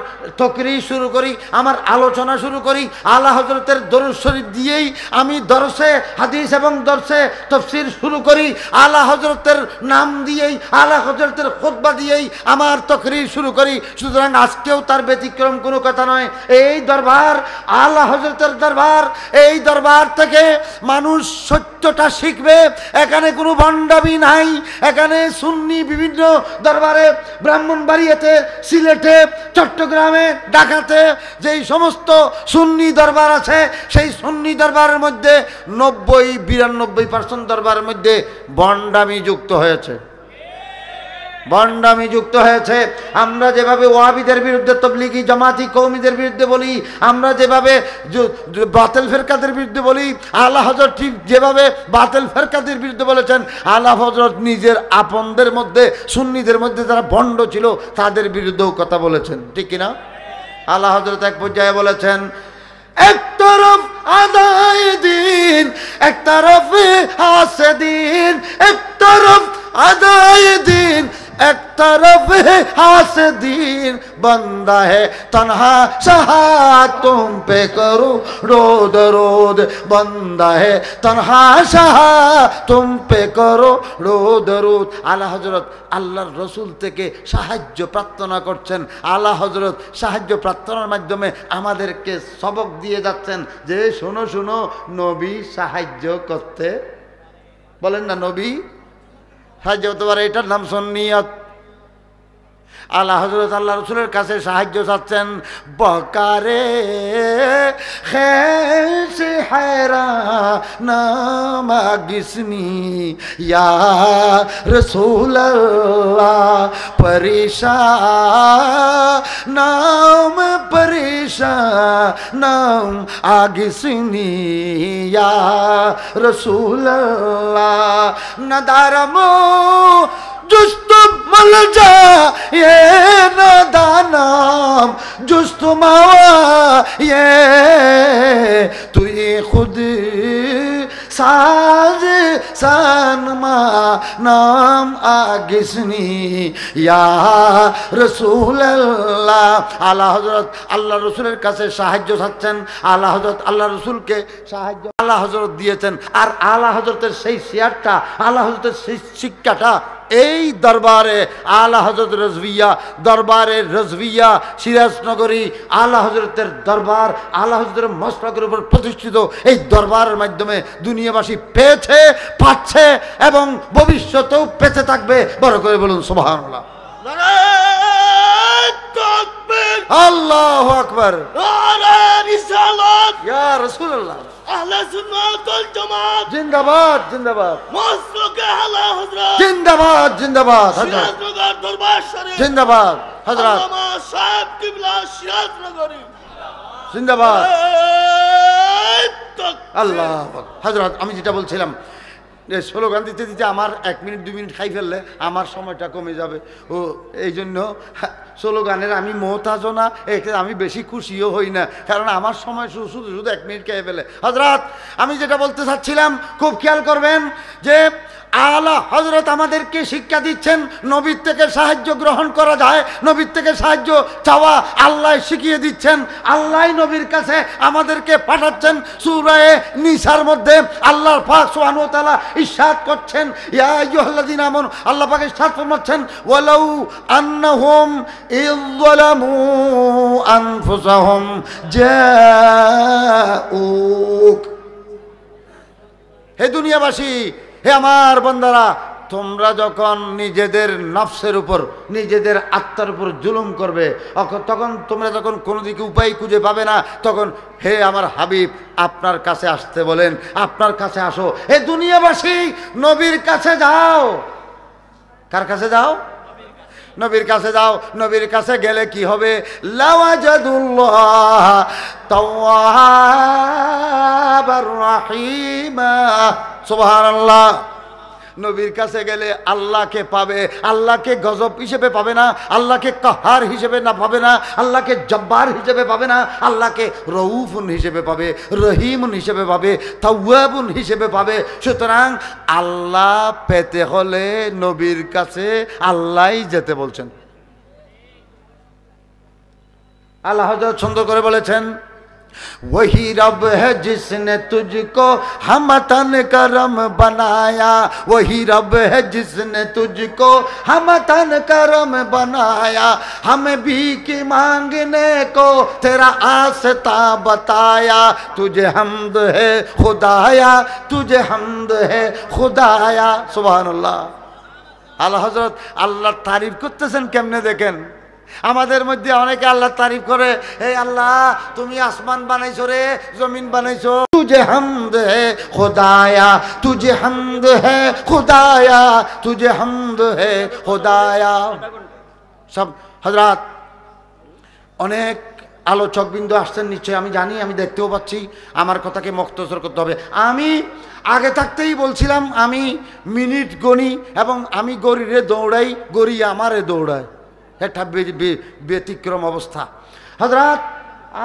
তকরির শুরু করি, আমার আলোচনা শুরু করি। আলা হযরতের দরুদ শরীফ দিয়েই আমি দরসে হাদিস এবং দরসে তাফসীর শুরু করি। আলা হযরতের নাম দিয়েই, আলা হযরতের খুতবা দিয়েই আমার তকরির শুরু করি। সুতরাং আজকেও তার ব্যতিক্রম কোনো কথা নয়। এই দরবার আলা হযরতের দরবার, এই দরবার থেকে মানুষ সত্যটা শিখবে। এখানে কোনো ভণ্ডামি নাই। এখানে সুন্নি বিভিন্ন দরবারে, ব্রাহ্মণবাড়িয়াতে, সিলেটে, চট্টগ্রামে, ঢাকাতে যেই সমস্ত সুন্নি দরবার আছে, সেই সুন্নি দরবারের মধ্যে 90-92% দরবারের মধ্যে ভণ্ডামি যুক্ত হয়েছে, ভণ্ডামি যুক্ত হয়েছে। আমরা যেভাবে ওয়াহাবিদের বিরুদ্ধে, তবলিগি জামাতি কওমিদের বিরুদ্ধে বলি, আমরা যেভাবে বাতিল ফেরকাদের বিরুদ্ধে বলি, আলা হযরত ঠিক যেভাবে বাতিল ফেরকাদের বিরুদ্ধে বলেছেন, আলা হযরত নিজের আপনদের মধ্যে, সুন্নিদের মধ্যে যারা ভণ্ড ছিল তাদের বিরুদ্ধেও কথা বলেছেন, ঠিক কিনা? আলা হযরত এক পর্যায়ে বলেছেন, এক তরফ আদায় দিন, এক তরফ হাসদিন, এক তরফ আদায় দিন, এক तरफ है हासदीन बंदा है तन्हा सहा तुम पे करो रोद रोद बंदा है तन्हा सहा तुम पे करो रोद रोद। आला हजरत আল্লাহর রসুল থেকে সাহায্য প্রার্থনা করছেন। আলা হযরত সাহায্য প্রার্থনার মাধ্যমে আমাদেরকে সবক দিয়ে যাচ্ছেন যে শোনো শোনো, নবী সাহায্য করতে বলেন না, নবী সাহায্য করতে পারে, এটার নাম সুন্নিয়ত। আলা হযরত আল্লাহ রাসূলের কাছে সাহায্য চাচ্ছেন। বকারে খেসে हैरान मागिसनी या रसूल अल्लाह परेशान नाम परेशान नाम आगिसनी या रसूल अल्लाह नदारमो जुस्त मल जा ये नादानाम जुस्त मावा ये तू ये खुद साज सानमा नाम आगिसनी या रसूल अल्लाह। आला हजरत আল্লাহ রসুলের কাছে সাহায্য চাচ্ছেন। আলা হজরত আল্লাহ রসুলকে সাহায্য আলা হজরত দিয়েছেন। আর আলা হজরতের সেই শেয়ারটা, আলা হজরতের সেই শিক্ষাটা এই দরবারে আলা হজরত রজভিয়া, দরবারে রজভিয়া সিরাজনগরী আলা হজরতের দরবার, আলা হজরতের মস্তকের উপর প্রতিষ্ঠিত এই দরবারের মাধ্যমে দুনিয়াবাসী পেয়েছে, পাচ্ছে এবং ভবিষ্যতেও পেতে থাকবে। বড় করে বলুন সুবহানাল্লাহ। আল্লাহু আকবার। ইয়া রাসূলুল্লাহ। আহলে সুন্নাত ওয়াল জামাত জিন্দাবাদ জিন্দাবাদ। মসলকে আলা হযরত জিন্দাবাদ জিন্দাবাদ। সিরাজনগর দরবার শরীফ জিন্দাবাদ। হযরত আল্লামা সাহেব কিবলা সিরাজনগরী জিন্দাবাদ। আল্লাহু আকবার। হযরত আমি যেটা বলছিলাম, স্লোগান দিতে দিতে আমার 1 মিনিট 2 মিনিট খাই ফেললে আমার সময়টা কমে যাবে। ও এই জন্য স্লোগানের আমি মোহতাজও না, আমি বেশি খুশিও হই না, কারণ আমার সময় শুধু শুধু 1 মিনিট খেয়ে ফেলে। হযরত আমি যেটা বলতে চাচ্ছিলাম, খুব খেয়াল করবেন যে আলা হযরত আমাদেরকে শিক্ষা দিচ্ছেন নবীর থেকে সাহায্য গ্রহণ করা যায়, নবীর থেকে সাহায্য চাওয়া আল্লাহ শিখিয়ে দিচ্ছেন। আল্লাহ নবীর কাছে আমাদেরকে পাঠাচ্ছেন। সূরা নিসার মধ্যে আল্লাহর পাক সুবহানাহু ওয়া তাআলা ইরশাদ করছেন, ইয়া আইয়ুহাল্লাযীনা আমানু, আল্লাহ পাক ইরশাদ ফরমাচ্ছেন, ওয়ালাউ আন্নাহুম ইযলামু আনফুসাহুম জাউক। হে দুনিয়াবাসী, হে আমার বান্দারা, তোমরা যখন নিজেদের নফসের উপর, নিজেদের আত্মার উপর জুলুম করবে, তখন তোমরা যখন কোনো দিকে উপায় খুঁজে পাবে না, তখন হে আমার হাবিব আপনার কাছে আসতে বলেন, আপনার কাছে আসো। হে দুনিয়াবাসী, নবীর কাছে যাও। কার কাছে যাও? নবীর কাছে যাও। নবীর কাছে গেলে কি হবে? লাওয়াজাদুল্লাহ তাওয়াবার রাহিমা। সুবহানাল্লাহ। নবীর কাছে গেলে আল্লাহকে পাবে। আল্লাহকে গজব হিসেবে পাবে না, আল্লাহকে কাহার হিসেবে না পাবে না, আল্লাহকে জব্বার হিসেবে পাবে না, আল্লাহকে রউফুন হিসেবে পাবে, রহিমুন হিসেবে পাবে, তাওয়াবুন হিসেবে পাবে। সুতরাং আল্লাহ পেতে হলে নবীর কাছে আল্লাহই যেতে বলছেন। আল্লাহ হযরত সুন্দর করে বলেছেন, वही रब है जिसने तुझको हमतन करम बनाया, वही रब है जिसने तुझको हमतन करम बनाया, हमें भीख मांगने को तेरा आस्ता बताया, तुझे हमद है खुदाया, तुझे हमद है खुदाया। सुभानुल्लाह। আল্লাহ হযরত আল্লাহর তারিফ করতেছেন কেমনে দেখেন। আমাদের মধ্যে অনেকে আল্লাহ তারিফ করে, হে আল্লাহ তুমি আসমান বানাইছো রে, জমিন বানাইছো, তুঝে হামদ হে খুদায়া, তুঝে হামদ হে খুদায়া, তুঝে হামদ হে খুদায়া। সব হযরত অনেক আলোচকবৃন্দ আসছেন নিশ্চয়ই, আমি জানি, আমি দেখতেও পাচ্ছি। আমার কথাকে মুখতসর করতে হবে। আমি আগে থাকতেই বলছিলাম আমি মিনিট গণি এবং আমি গড়িরে দৌড়াই, গড়ি আমারে দৌড়ায়। একটা ব্যতিক্রম অবস্থা। হযরত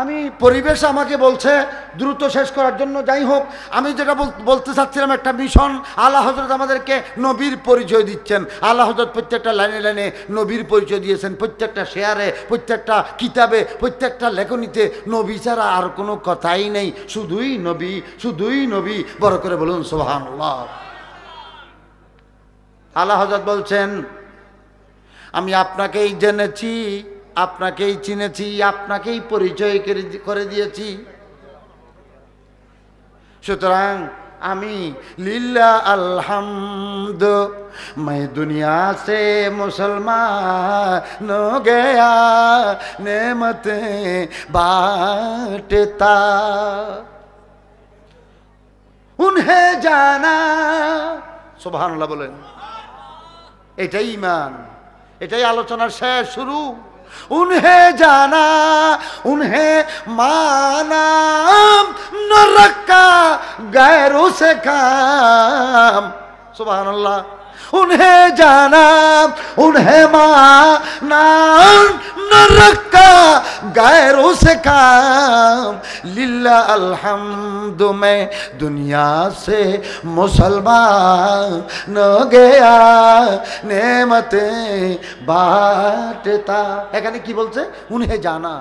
আমি পরিবেশ আমাকে বলছে দ্রুত শেষ করার জন্য। যাই হোক, আমি যেটা বলতে চাচ্ছিলাম, একটা মিশন। আল্লাহ হযরত আমাদেরকে নবীর পরিচয় দিচ্ছেন। আল্লাহ হযরত প্রত্যেকটা লাইনে লাইনে নবীর পরিচয় দিয়েছেন, প্রত্যেকটা শেয়ারে, প্রত্যেকটা কিতাবে, প্রত্যেকটা লেখনীতে নবী ছাড়া আর কোনো কথাই নেই, শুধুই নবী, শুধুই নবী। বড় করে বলুন সুবহানাল্লাহ। আল্লাহ হযরত বলছেন, আমি আপনাকেই জেনেছি, আপনাকেই চিনেছি, আপনাকেই পরিচয় করে দিয়েছি। সুতরাং আমি লিল্লাহ আলহামদ मैं दुनिया से मुसलमान हो गया नेमतें बांटता उन्हें जाना सुभान अल्लाह बोलें এটাই ঈমান এটাই আলোচনার শেষ শুরু उन्हें जाना उन्हें माना न रखा गैरों से काम सुभान अल्लाह उन्हें जाना उन्हें माना न रखा गैरों से काम लिल्लाह अल्हम्दु मैं दुनिया से मुसलमान न गया नेमतें बांटता এখানে কি বলছে উনহে জানা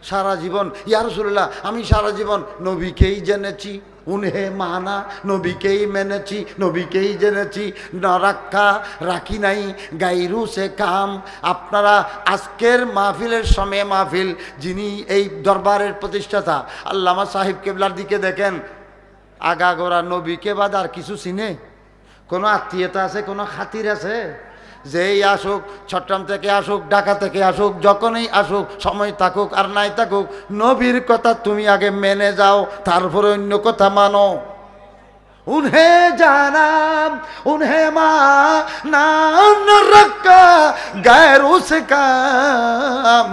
সারা জীবন ইয়া রাসূলুল্লাহ আমি সারা জীবন নবীকেই জেনেছি উনহে মানা নবীকেই মেনেছি নবীকেই জেনেছি না রাখা রাখি নাই গাইরু সে কাম আপনারা আজকের মাহফিলের সময় মাহফিল যিনি এই দরবারের প্রতিষ্ঠাতা আল্লামা সাহেব কেবলার দিকে দেখেন আগাগোড়া নবীকে বাদ আর কিছু চিনে কোনো আত্মীয়তা আছে কোনো খাতির আছে যেই আসুক চট্টগ্রাম থেকে আসুক ঢাকা থেকে আসুক যখনই আসুক সময় থাকুক আর নাই থাকুক নবীর কথা তুমি আগে মেনে যাও তারপরে অন্য কথা মানো उन्हें जाना उन्हें माना न रखा गैरों से काम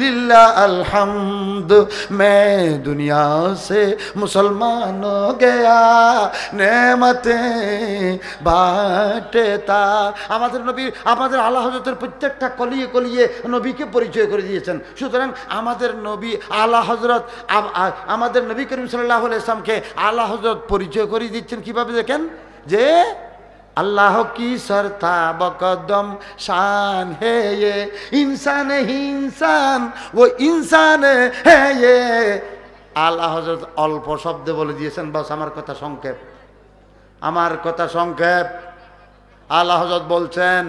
लिल्लाह अल्हम्द मैं दुनिया से मुसलमान हो गया नेमतें बांटता আমাদের নবী আমাদের আলা হযরতের প্রত্যেকটা কলিয়ে কলিয়ে নবীকে পরিচয় করে দিয়েছেন সুতরাং আমাদের নবী আলা হযরত আমাদের নবী করিম সাল্লাল্লাহু আলাইহি ওয়াসাল্লামকে আলা হযরত পরিচয় করে দিচ্ছেন কিভাবে দেখেন যে अल्लाह की सरता बकदम शान है ये इंसान ही इंसान वो इंसान है ये আল্লাহ হযরত অল্প শব্দে বলে দিয়েছেন বাস আমার কথা সংক্ষেপ আল্লাহ হযরত বলছেন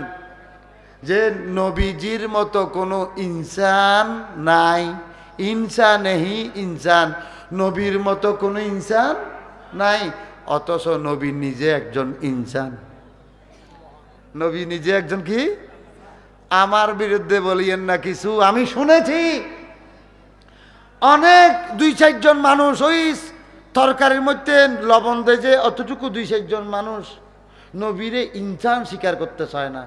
যে নবীজির মতো কোনো ইনসান নাই ইনসান হি ইনসান নবীর মতো কোনো ইনসান নাই অথচ নবী নিজে একজন ইনসান নবী নিজে একজন কি আমার বিরুদ্ধে বলিয়েন না কিছু আমি শুনেছি অনেক 2-4 জন মানুষ ওই তরকারির মধ্যে লবণ দেয় যে অতটুকু 2-4 জন মানুষ নবীরে ইনসান স্বীকার করতে চায় না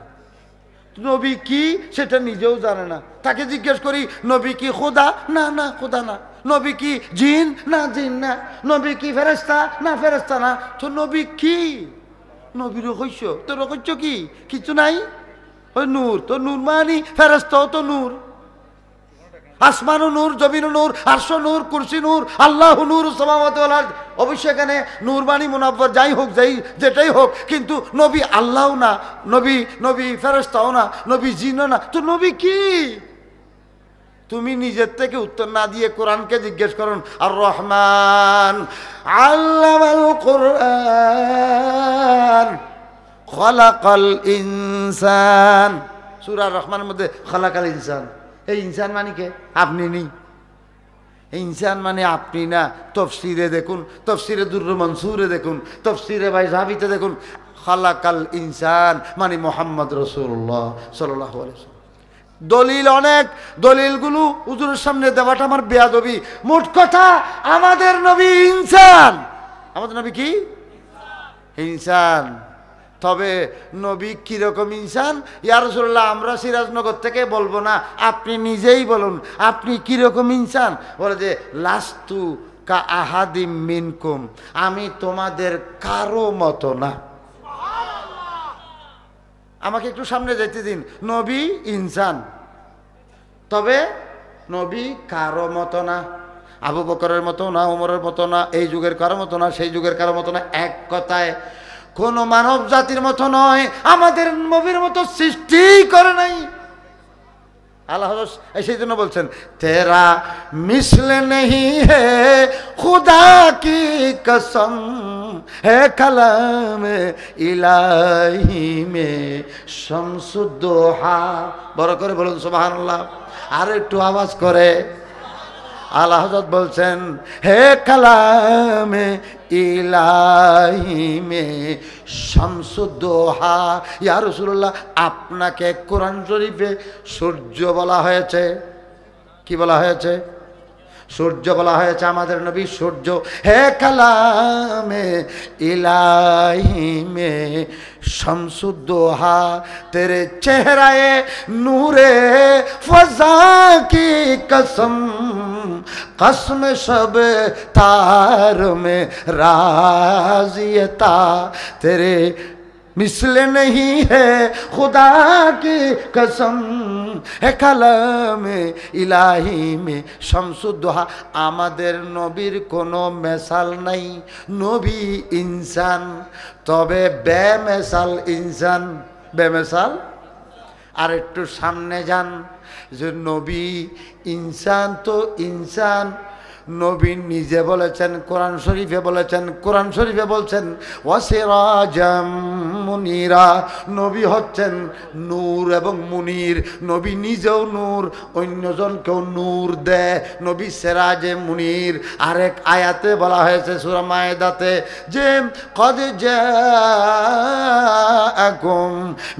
নবী কি সেটা নিজেও জানে না তাকে জিজ্ঞেস করি নবী কি খোদা না না খোদা না নবী কি জিন না জিন না নবী কি ফেরেশতা না ফেরেশতা না তো নবী কি নবীর কইছ তোর কইছ কি কিছু নাই ওই নূর তো নূর মানি ফেরেশতাও তো নূর আসমানও নূর জমিনও নূর আরশও নূর কুরসি নূর আল্লাহু নূর সামাওয়াতি ওয়াল আরদ অবশ্যই এখানে নূর বাণী মুনাব্বর যাই হোক যাই যেটাই হোক কিন্তু নবী আল্লাহও না নবী ফেরেশতাও না নবী জিনও না তো নবী কি তুমি নিজের থেকে উত্তর না দিয়ে কোরআনকে জিজ্ঞেস করুন আর রহমান আল্লামাল কুরআন খালাকাল ইনসান সূরা রহমানের মধ্যে খালাকাল ইনসান এই ইনসান মানে কে আপনি নেই ইনসান মানে আপনি না তাফসীরে দেখুন তাফসীরে দুরর মনসুরে দেখুন তাফসীরে বাইজাবিতে দেখুন খালাকাল ইনসান মানে মুহাম্মদ রাসূলুল্লাহ সাল্লাল্লাহু আলাইহি ওয়াসাল্লাম দলিল অনেক দলিলগুলো হুজুরের সামনে দেওয়াটা আমার বেয়াদবি মোট কথা আমাদের নবী ইনসান আমাদের নবী কি ইনসান তবে নবী কিরকম ইনসান ইয়া রাসূলুল্লাহ আমরা সিরাজনগর থেকে বলবো না আপনি নিজেই বলুন আপনি কিরকম ইনসান বলে যে লাস্তু কা আহাদিম মিনকুম আমি তোমাদের কারো মতো না আমাকে একটু সামনে যেতে দিন নবী ইনসান তবে নবী কারো মতো না আবু বকরের মতো না ওমরের মতো না এই যুগের কারো মতো না সেই যুগের কারো মতো না এক কথায় কোন মানব জাতির মতো নয় আমাদের নবীর মতো সৃষ্টি করে নাই আল্লাহ সেই জন্য বলছেন তেরা মিসলে নেহি হে খুদা কি কসম হে কালাম ইলাহি মে শামসুদ্দোহা বড় করে বলুন সুবহানাল্লাহ আর একটু আওয়াজ করে আলা হযরত বলছেন, হে কালামে ইলাহি মে শামসুদ্দোহা, ইয়া রাসূলুল্লাহ আপনাকে কোরআন শরীফে সূর্য বলা হয়েছে। কি বলা হয়েছে? সূর্য বলা হয়েছে, আমাদের নবী সূর্য। হে কালামে ইলাহি মে শামসুদ্দোহা, তেরে চেহরায়ে নূরে ফজা কি কসম, कसम शब तार में राजियता, तेरे मिसले नहीं है खुदा की कसम, है कलामे इलाही में शमसुद्दोहा। আমাদের নবীর কোনো মেসাল নাই, নবী ইনসান, তবে বেমেসাল ইনসান। বেমেসাল। আর একটু সামনে যান, যে নবী ইনসান তো ইনসান, নবী নিজে বলেছেন, কোরআন শরীফে বলেছেন, কোরআন শরীফে বলছেন ওয়াসিরাজাম মুনিরা, নবী হচ্ছেন নূর এবং মুনির। নবী নিজেও নূর, অন্যজনকেও নূর দেয়, নবী সিরাজে মুনির। আরেক আয়াতে বলা হয়েছে সূরা মায়েদাতে যে কদ জাআকুম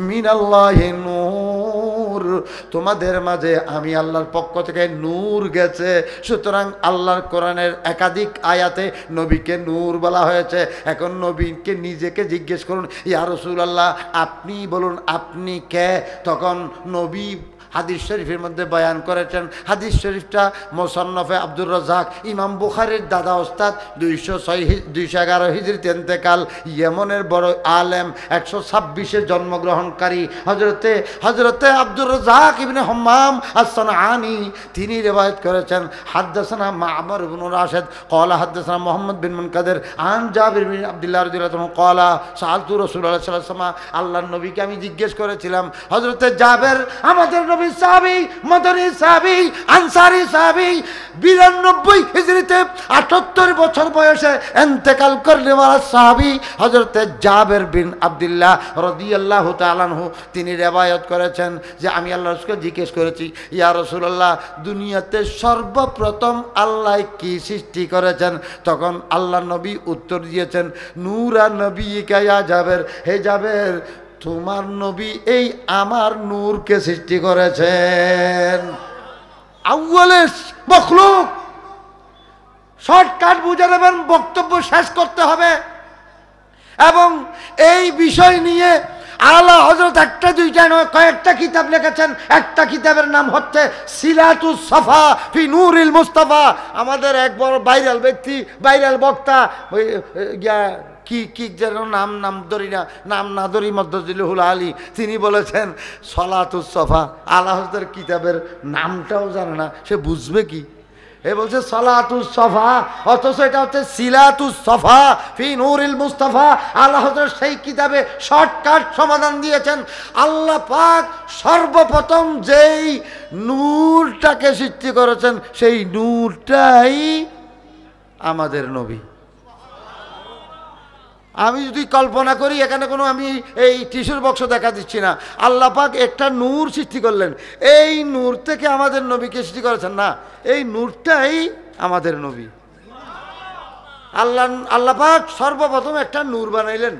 মিনাল্লাহি নূর, তোমাদের মাঝে আমি আল্লাহর পক্ষ থেকে নূর গেছে। সুতরাং আল্লাহর কোরআনের একাধিক আয়াতে নবীকে নূর বলা হয়েছে। এখন নবীকে নিজেকে জিজ্ঞেস করুন, ইয়া রাসূলুল্লাহ আপনি বলুন আপনি কে? তখন নবী হাদিস শরীফের মধ্যে বয়ান করেছেন। হাদিস শরীফটা মুসান্নাফে আব্দুর রাজ্জাক, ইমাম বুখারীর দাদা ওস্তাদ 211 হিজরিতে ইন্তেকাল, ইয়েমনের বড় আলেম, 126-এ জন্মগ্রহণকারী হযরতে আব্দুর রাজ্জাক ইবনে হাম্মাম আস-সানআনী, তিনি রিওয়ায়াত করেছেন হাদাসানা মা'মার ইবনে রাশিদ ক্বালা হাদাসানা মুহাম্মদ বিন মুনকাদির আন জাবির বিন আব্দুল্লাহ রাদিয়াল্লাহু আনহু ক্বালা সাআলতু রাসূলুল্লাহ সাল্লাল্লাহু আলাইহি ওয়াসাল্লাম, আল্লাহর নবীকে আমি জিজ্ঞেস করেছিলাম। হযরতে জাবের আমাদের নবী সাহাবী, মদনী সাহাবী, আনসারী সাহাবী, 92 হিজরিতে 78 বছর বয়সে ইন্তেকাল করনে ওয়ালা সাহাবী হযরতে জাবের বিন আব্দুল্লাহ রাদিয়াল্লাহু তাআলা আনহু, তিনি রিওয়ায়াত করেছেন যে আমি আল্লাহর রাসূলকে জিজ্ঞেস করেছি, ইয়া রাসূলুল্লাহ দুনিয়াতে সর্বপ্রথম আল্লাহ কি সৃষ্টি করেছেন? তখন আল্লাহর নবী উত্তর দিয়েছেন, নূরা নবিয়িকা ইয়া জাবের, হে জাবের তোমার নবী এই আমার নূরকে সৃষ্টি করেছেন। আউয়ালে মখলুক। শর্টকাট বুঝে নেবেন, বক্তব্য শেষ করতে হবে। এবং এই বিষয় নিয়ে আলা হযরত একটা দুইটা নয় কয়েকটা কিতাব লিখেছেন। একটা কিতাবের নাম হচ্ছে সিলাতুস সাফা ফি নূরিল মুস্তাফা। আমাদের এক বড় ভাইরাল ব্যক্তি, ভাইরাল বক্তা, কি যেন নাম না ধরি মদ্দজিলুল আলী, তিনি বলেছেন সলাতুস সাফা। আলা হযরতের কিতাবের নামটাও জানে না, সে বুঝবে কি? এ বলছে সলাতুস সাফা, অথচ এটা হচ্ছে সিলাতুস সাফা ফি নূরিল মুস্তাফা। আল্লাহ হযরত সেই কিতাবে শর্টকাট সমাধান দিয়েছেন। আল্লাহ পাক সর্বপ্রথম যেই নূরটাকে সৃষ্টি করেছেন সেই নূরটাই আমাদের নবী। আমি যদি কল্পনা করি, এখানে কোনো আমি এই টিস্যুর বক্স দেখা দিচ্ছি না, আল্লাহ পাক একটা নূর সৃষ্টি করলেন, এই নূর থেকে আমাদের নবীকে সৃষ্টি করেছেন না, এই নূরটাই আমাদের নবী। আল্লাহ পাক সর্বপ্রথম একটা নূর বানাইলেন।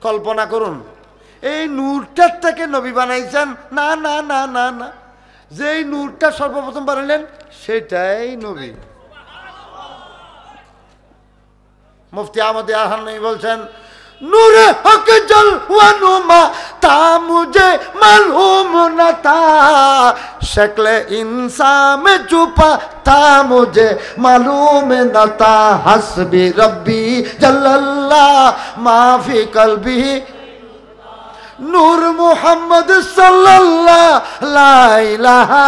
কল্পনা করুন, এই নূরটার থেকে নবী বানাইছেন না না না না না, যেই নূরটা সর্বপ্রথম বানাইলেন সেটাই নবী। মুফতি আহমদ আহানি বলছেন, নূরে হক জলওয়া নুমা তা মুঝে মালूम न था, शक्ल इंसान में छुपा था मुझे मालूम न था, हस्बी रब्बी जल्लल्लाह माफी कल्बी नूर मुहम्मद सल्लल्लाह ला इलाहा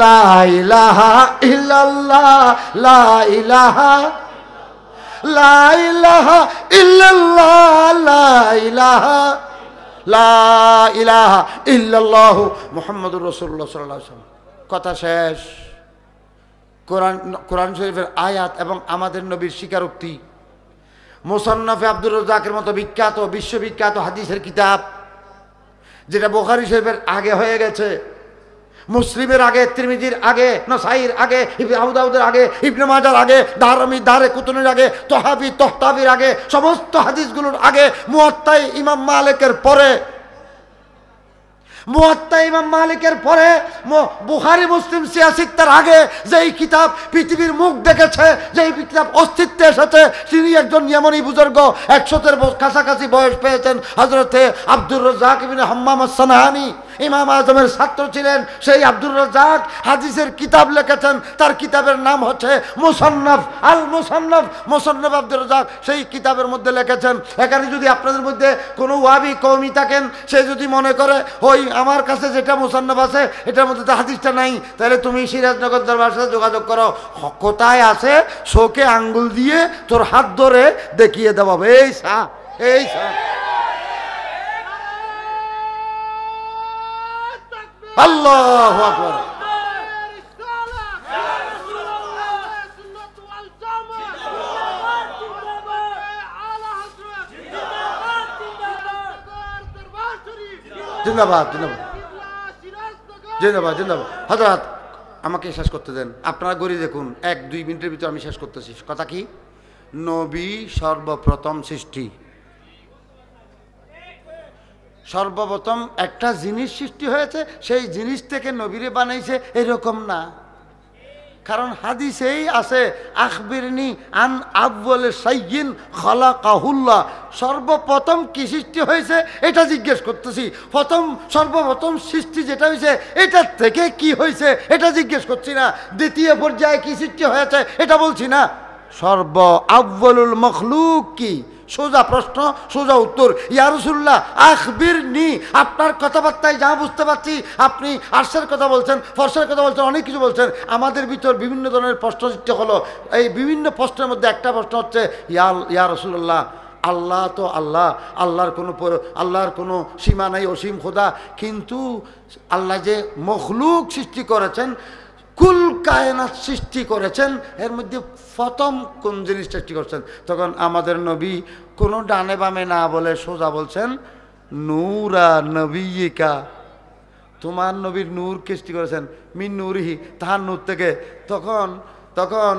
ला इलाहा इल्लल्लाह ला इलाहा লা ইলাহা ইল্লাল্লাহ লা ইলাহা লা ইলাহা ইল্লাল্লাহু মুহাম্মাদুর রাসূলুল্লাহ সাল্লাল্লাহু আলাইহি ওয়াসাল্লাম। কথা শেষ। কোরআন শরীফের আয়াত এবং আমাদের নবীর স্বীকারোক্তি। মুসান্নাফে আব্দুর রাজ্জাকের মতো বিখ্যাত, বিশ্ববিখ্যাত হাদিসের কিতাব, যেটা বুখারী শরীফের আগে হয়ে গেছে, মুসলিমের আগে, তিরমিজির আগে, নাসাইর আগে, আবু দাউদের আগে, ইবনে মাজার আগে, দারমি দারে কুতুনের আগে, তহাবি তহতাবির আগে, সমস্ত হাদিসগুলোর আগে, মুয়াত্তা ইমাম মালিকের পরে, মুয়াত্তা ইমাম মালিকের পরে বুখারী মুসলিম সিয়াসিত্তার আগে যেই কিতাব পৃথিবীর মুখ দেখেছে, যেই কিতাব অস্তিত্বে এসেছে, তিনি একজন ইয়ামানি বুজুর্গ, 100-এর কাছাকাছি বয়স পেয়েছেন, হযরতে আব্দুর রাজ্জাক ইবনে হাম্মাম আস-সানাআনী, ইমাম আজমের ছাত্র ছিলেন। সেই আব্দুর রাজ্জাক হাদিসের কিতাব লিখেছেন, তার কিতাবের নাম হচ্ছে মুসান্নাফ আল মুসান্নাফ, মুসান্নাফ আব্দুর রাজ্জাক। সেই কিতাবের মধ্যে লিখেছেন, এখানে যদি আপনাদের মধ্যে কোনো ওয়াহাবি কওমি থাকেন, সে যদি মনে করে ওই আমার কাছে যেটা মুসান্নাফ আছে এটার মধ্যে তো হাদিসটা নাই, তাহলে তুমি সিরাজনগর দরবারের সাথে যোগাযোগ করো। কোথায় আছে শোকে আঙ্গুল দিয়ে তোর হাত ধরে দেখিয়ে দেওয়া হবে, এই সা এই সা। আল্লাহু আকবার। জিন্দাবাদ জিন্দাবাদ জিন্দাবাদ জিন্দাবাদ। হযরত আমাকে শেষ করতে দেন, আপনারা গড়ি দেখুন, 1-2 মিনিটের ভিতরে আমি শেষ করতেছি। কথা কি? নবী সর্বপ্রথম সৃষ্টি, সর্বপ্রথম একটা জিনিস সৃষ্টি হয়েছে, সেই জিনিস থেকে নবীরে বানাইছে এরকম না। কারণ হাদিসেই আছে, আখবিরনি আন আউয়াল শাইইন খালাকাহুল্লাহ, সর্বপ্রথম কি সৃষ্টি হয়েছে এটা জিজ্ঞেস করতেছি। সর্বপ্রথম সৃষ্টি যেটা হয়েছে এটার থেকে কি হয়েছে এটা জিজ্ঞেস করছি না। দ্বিতীয় পর্যায়ে কি সৃষ্টি হয়েছে এটা বলছি না। আউয়ালুল মখলুক কি? সোজা প্রশ্ন, সোজা উত্তর। ইয়া রাসূলুল্লাহ আখবিরনি, আপনার কথাবার্তায় যা বুঝতে পারছি আপনি আরশের কথা বলছেন, ফরশের কথা বলছেন, অনেক কিছু বলছেন। আমাদের ভিতর বিভিন্ন ধরনের প্রশ্ন সৃষ্টি হলো। এই বিভিন্ন প্রশ্নের মধ্যে একটা প্রশ্ন হচ্ছে, ইয়া রাসূলুল্লাহ আল্লাহ তো আল্লাহ, আল্লাহর কোনো সীমা নাই, অসীম খোদা, কিন্তু আল্লাহ যে মখলুক সৃষ্টি করেছেন, কুল কায়নাত সৃষ্টি করেছেন, এর মধ্যে প্রথম কোন জিনিস সৃষ্টি করছেন? তখন আমাদের নবী কোনো ডানে বামে না বলে সোজা বলছেন, নূরা নবিয়িকা, তোমার নবীর নূর সৃষ্টি করেছেন, মিন নূরিহি, তাহার নূর থেকে। তখন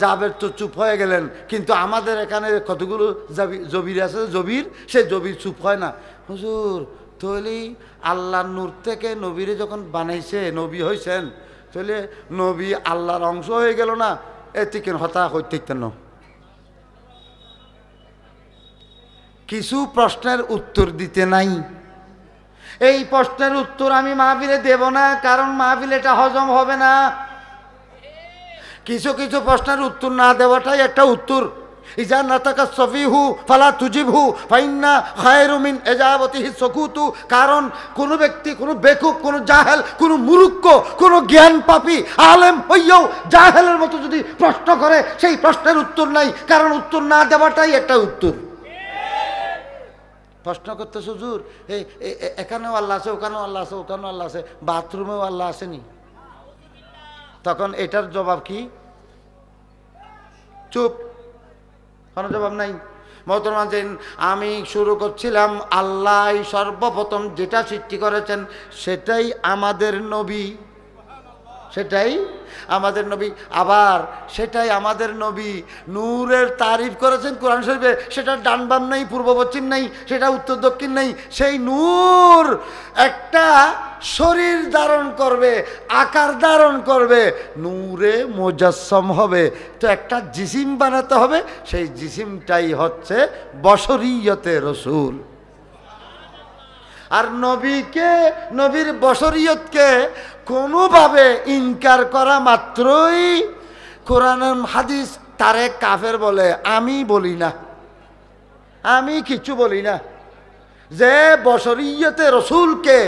জাবের তো চুপ হয়ে গেলেন। কিন্তু আমাদের এখানে কতগুলো জবির আছে, সে জবির চুপ হয় না। হুজুর তৈলি আল্লাহর নূর থেকে নবীরে যখন বানাইছে, নবী হয়েছেন, তাহলে নবী আল্লাহর অংশ হয়ে গেল না? এতে কেন হতা হইতে না? কিছু প্রশ্নের উত্তর দিতে নাই। এই প্রশ্নের উত্তর আমি মাহফিলে দেব না, কারণ মাহফিলে এটা হজম হবে না। কিছু কিছু প্রশ্নের উত্তর না দেওয়াটাই একটা উত্তর। ইজা নাতাকা সফিহু ফালা তুজিবহু ফাইন্না খায়রু মিন ইজাবাতিহি সুকুতু। কারণ কোনো ব্যক্তি, কোনো বেকুব, কোনো জাহেল, কোনো মূর্খ, কোনো জ্ঞান পাপী আলেম হইয়াও জাহেলের মতো যদি প্রশ্ন করে, সেই প্রশ্নের উত্তর নাই, কারণ উত্তর না দেওয়াটাই একটা উত্তর। প্রশ্ন করতে হুজুর এখানেও আল্লাহ আছে, ওখানেও আল্লাহ আছে, ওখানেও আল্লাহ আছে, বাথরুমেও আল্লাহ আসেনি। তখন এটার জবাব কি? চুপ, কোনো জবাব নাই। মোহতরম আমি শুরু করছিলাম, আল্লাহ সর্বপ্রথম যেটা সৃষ্টি করেছেন সেটাই আমাদের নবী, সেটাই আমাদের নবী। আবার সেটাই আমাদের নবী নূরের তারিফ করেছেন কোরআন শরীফে। সেটা ডান বাম নাই, পূর্ব পশ্চিম নাই, সেটা উত্তর দক্ষিণ নাই। সেই নূর একটা শরীর ধারণ করবে, আকার ধারণ করবে, নূরে মুজাসসাম হবে। তো একটা জিসিম বানাতে হবে, সেই জিসিমটাই হচ্ছে বশরিয়তে রসুল। আর নবীর বশরিয়তকে কোনোভাবে ইনকার করা মাত্রই কোরআন হাদিস তারে কাফের বলে। আমি বলি না, আমি কিছু বলি না। যে বশরিয়তে রসুলকে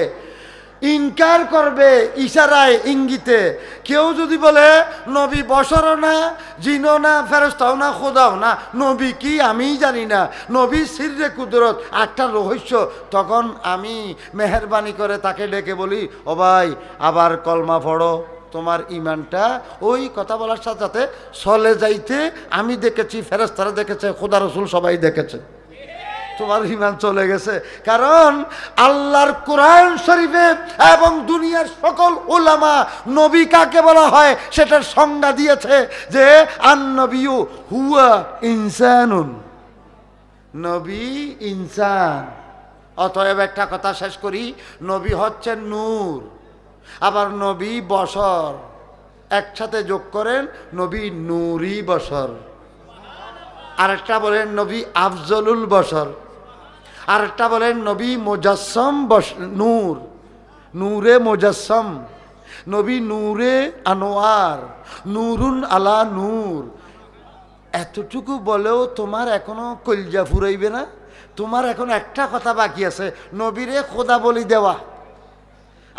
ইনকার করবে ইশারায় ইঙ্গিতে, কেউ যদি বলে নবী বশরও না, জিনও না, ফেরেশতাও না, খোদাও না, নবী কি আমি জানি না, নবী সিররে কুদরত, একটা রহস্য, তখন আমি মেহেরবানি করে তাকে ডেকে বলি, ও ভাই আবার কলমা পড়ো, তোমার ইমানটা ওই কথা বলার সাথে সাথে চলে যাইতে আমি দেখেছি, ফেরেশতারা দেখেছে, খোদা রসুল সবাই দেখেছে। তোমার ঈমান চলে গেছে। কারণ আল্লাহর কোরআন শরীফে এবং দুনিয়ার সকল উলামা নবী কাকে বলা হয় সেটার সংজ্ঞা দিয়েছে যে আন-নবিয়্যু হুয়া ইনসানুন, নবী ইনসান। অতএব একটা কথা শেষ করি, নবী হচ্ছেন নূর, আবার নবী বশর, একসাথে যোগ করেন নবী নূরি বশর। আরেকটা বলেন নবী আফজলুল বশর, আরেকটা বলেন নবী মুজাসসাম নূর, নূরে মুজাসসাম, নবী নূরে আনোয়ার, নূরুন আলা নূর। এতটুকু বলেও তোমার এখনো কলজা ফুরাইবে না? তোমার এখন একটা কথা বাকি আছে, নবীরে খোদা বলি দেওয়া।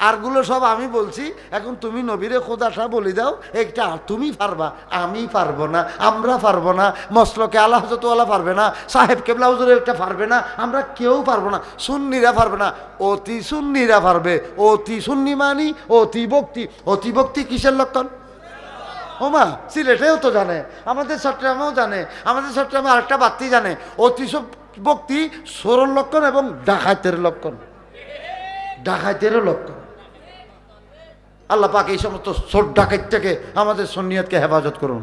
আরগুলো সব আমি বলছি, এখন তুমি নবীরে খোদাটা বলি দাও। একটা তুমি পারবা, আমি পারবো না, আমরা পারবো না, মসলকে আল্লাহ হযরতওয়ালা পারবে না, সাহেব কেবলা হুজুরের একটা পারবে না, আমরা কেউ পারবো না, সুন্নিরা পারবে না, অতি সুন্নিরা পারবে। অতি সুন্নি মানি অতি ভক্তি। অতি ভক্তি কিসের লক্ষণ? ওমা সিলেটেও তো জানে, আমাদের চট্টগ্রামেও জানে, আমাদের চট্টগ্রামে আরেকটা বাত্তি জানে। অতি ভক্তি সরল লক্ষণ এবং ডাকাতের লক্ষণ, ডাকাতেরও লক্ষণ। আল্লাহ পাক এই সমস্ত চোর ডাকাত থেকে আমাদের সুন্নিয়তকে হেফাজত করুন,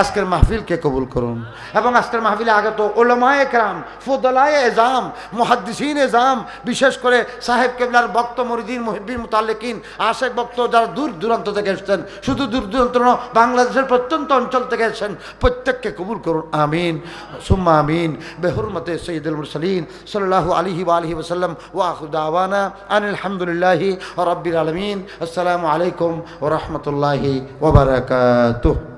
আজকের মাহফিলকে কবুল করুন। এবং আজকের মাহফিলে আগত উলামায়ে কেরাম, ফুদালায়ে এজাম, মুহাদ্দিসিন এজাম, বিশেষ করে সাহেব কেবলার ভক্ত মুরিদিন, মুহিব্বিন, মুতাল্লিকিন, আশেক ভক্ত যারা দূর দূরান্ত থেকে এসেছেন, শুধু দূর দূরান্ত নয়, বাংলাদেশের প্রত্যন্ত অঞ্চল থেকে এসেছেন, প্রত্যেককে কবুল করুন, আমিন সুম্মা আমিন। বেহুরমতে সৈয়দুল মুরসালিন সাল্লাল্লাহু আলাইহি ওয়া আলিহি ওয়াসাল্লাম ওয়া আখিরু দাওয়ানা আনিল হামদুলিল্লাহি রাব্বিল আলামিন। আসসালামু আলাইকুম ওয়া রাহমাতুল্লাহি ওয়া বারাকাতুহু।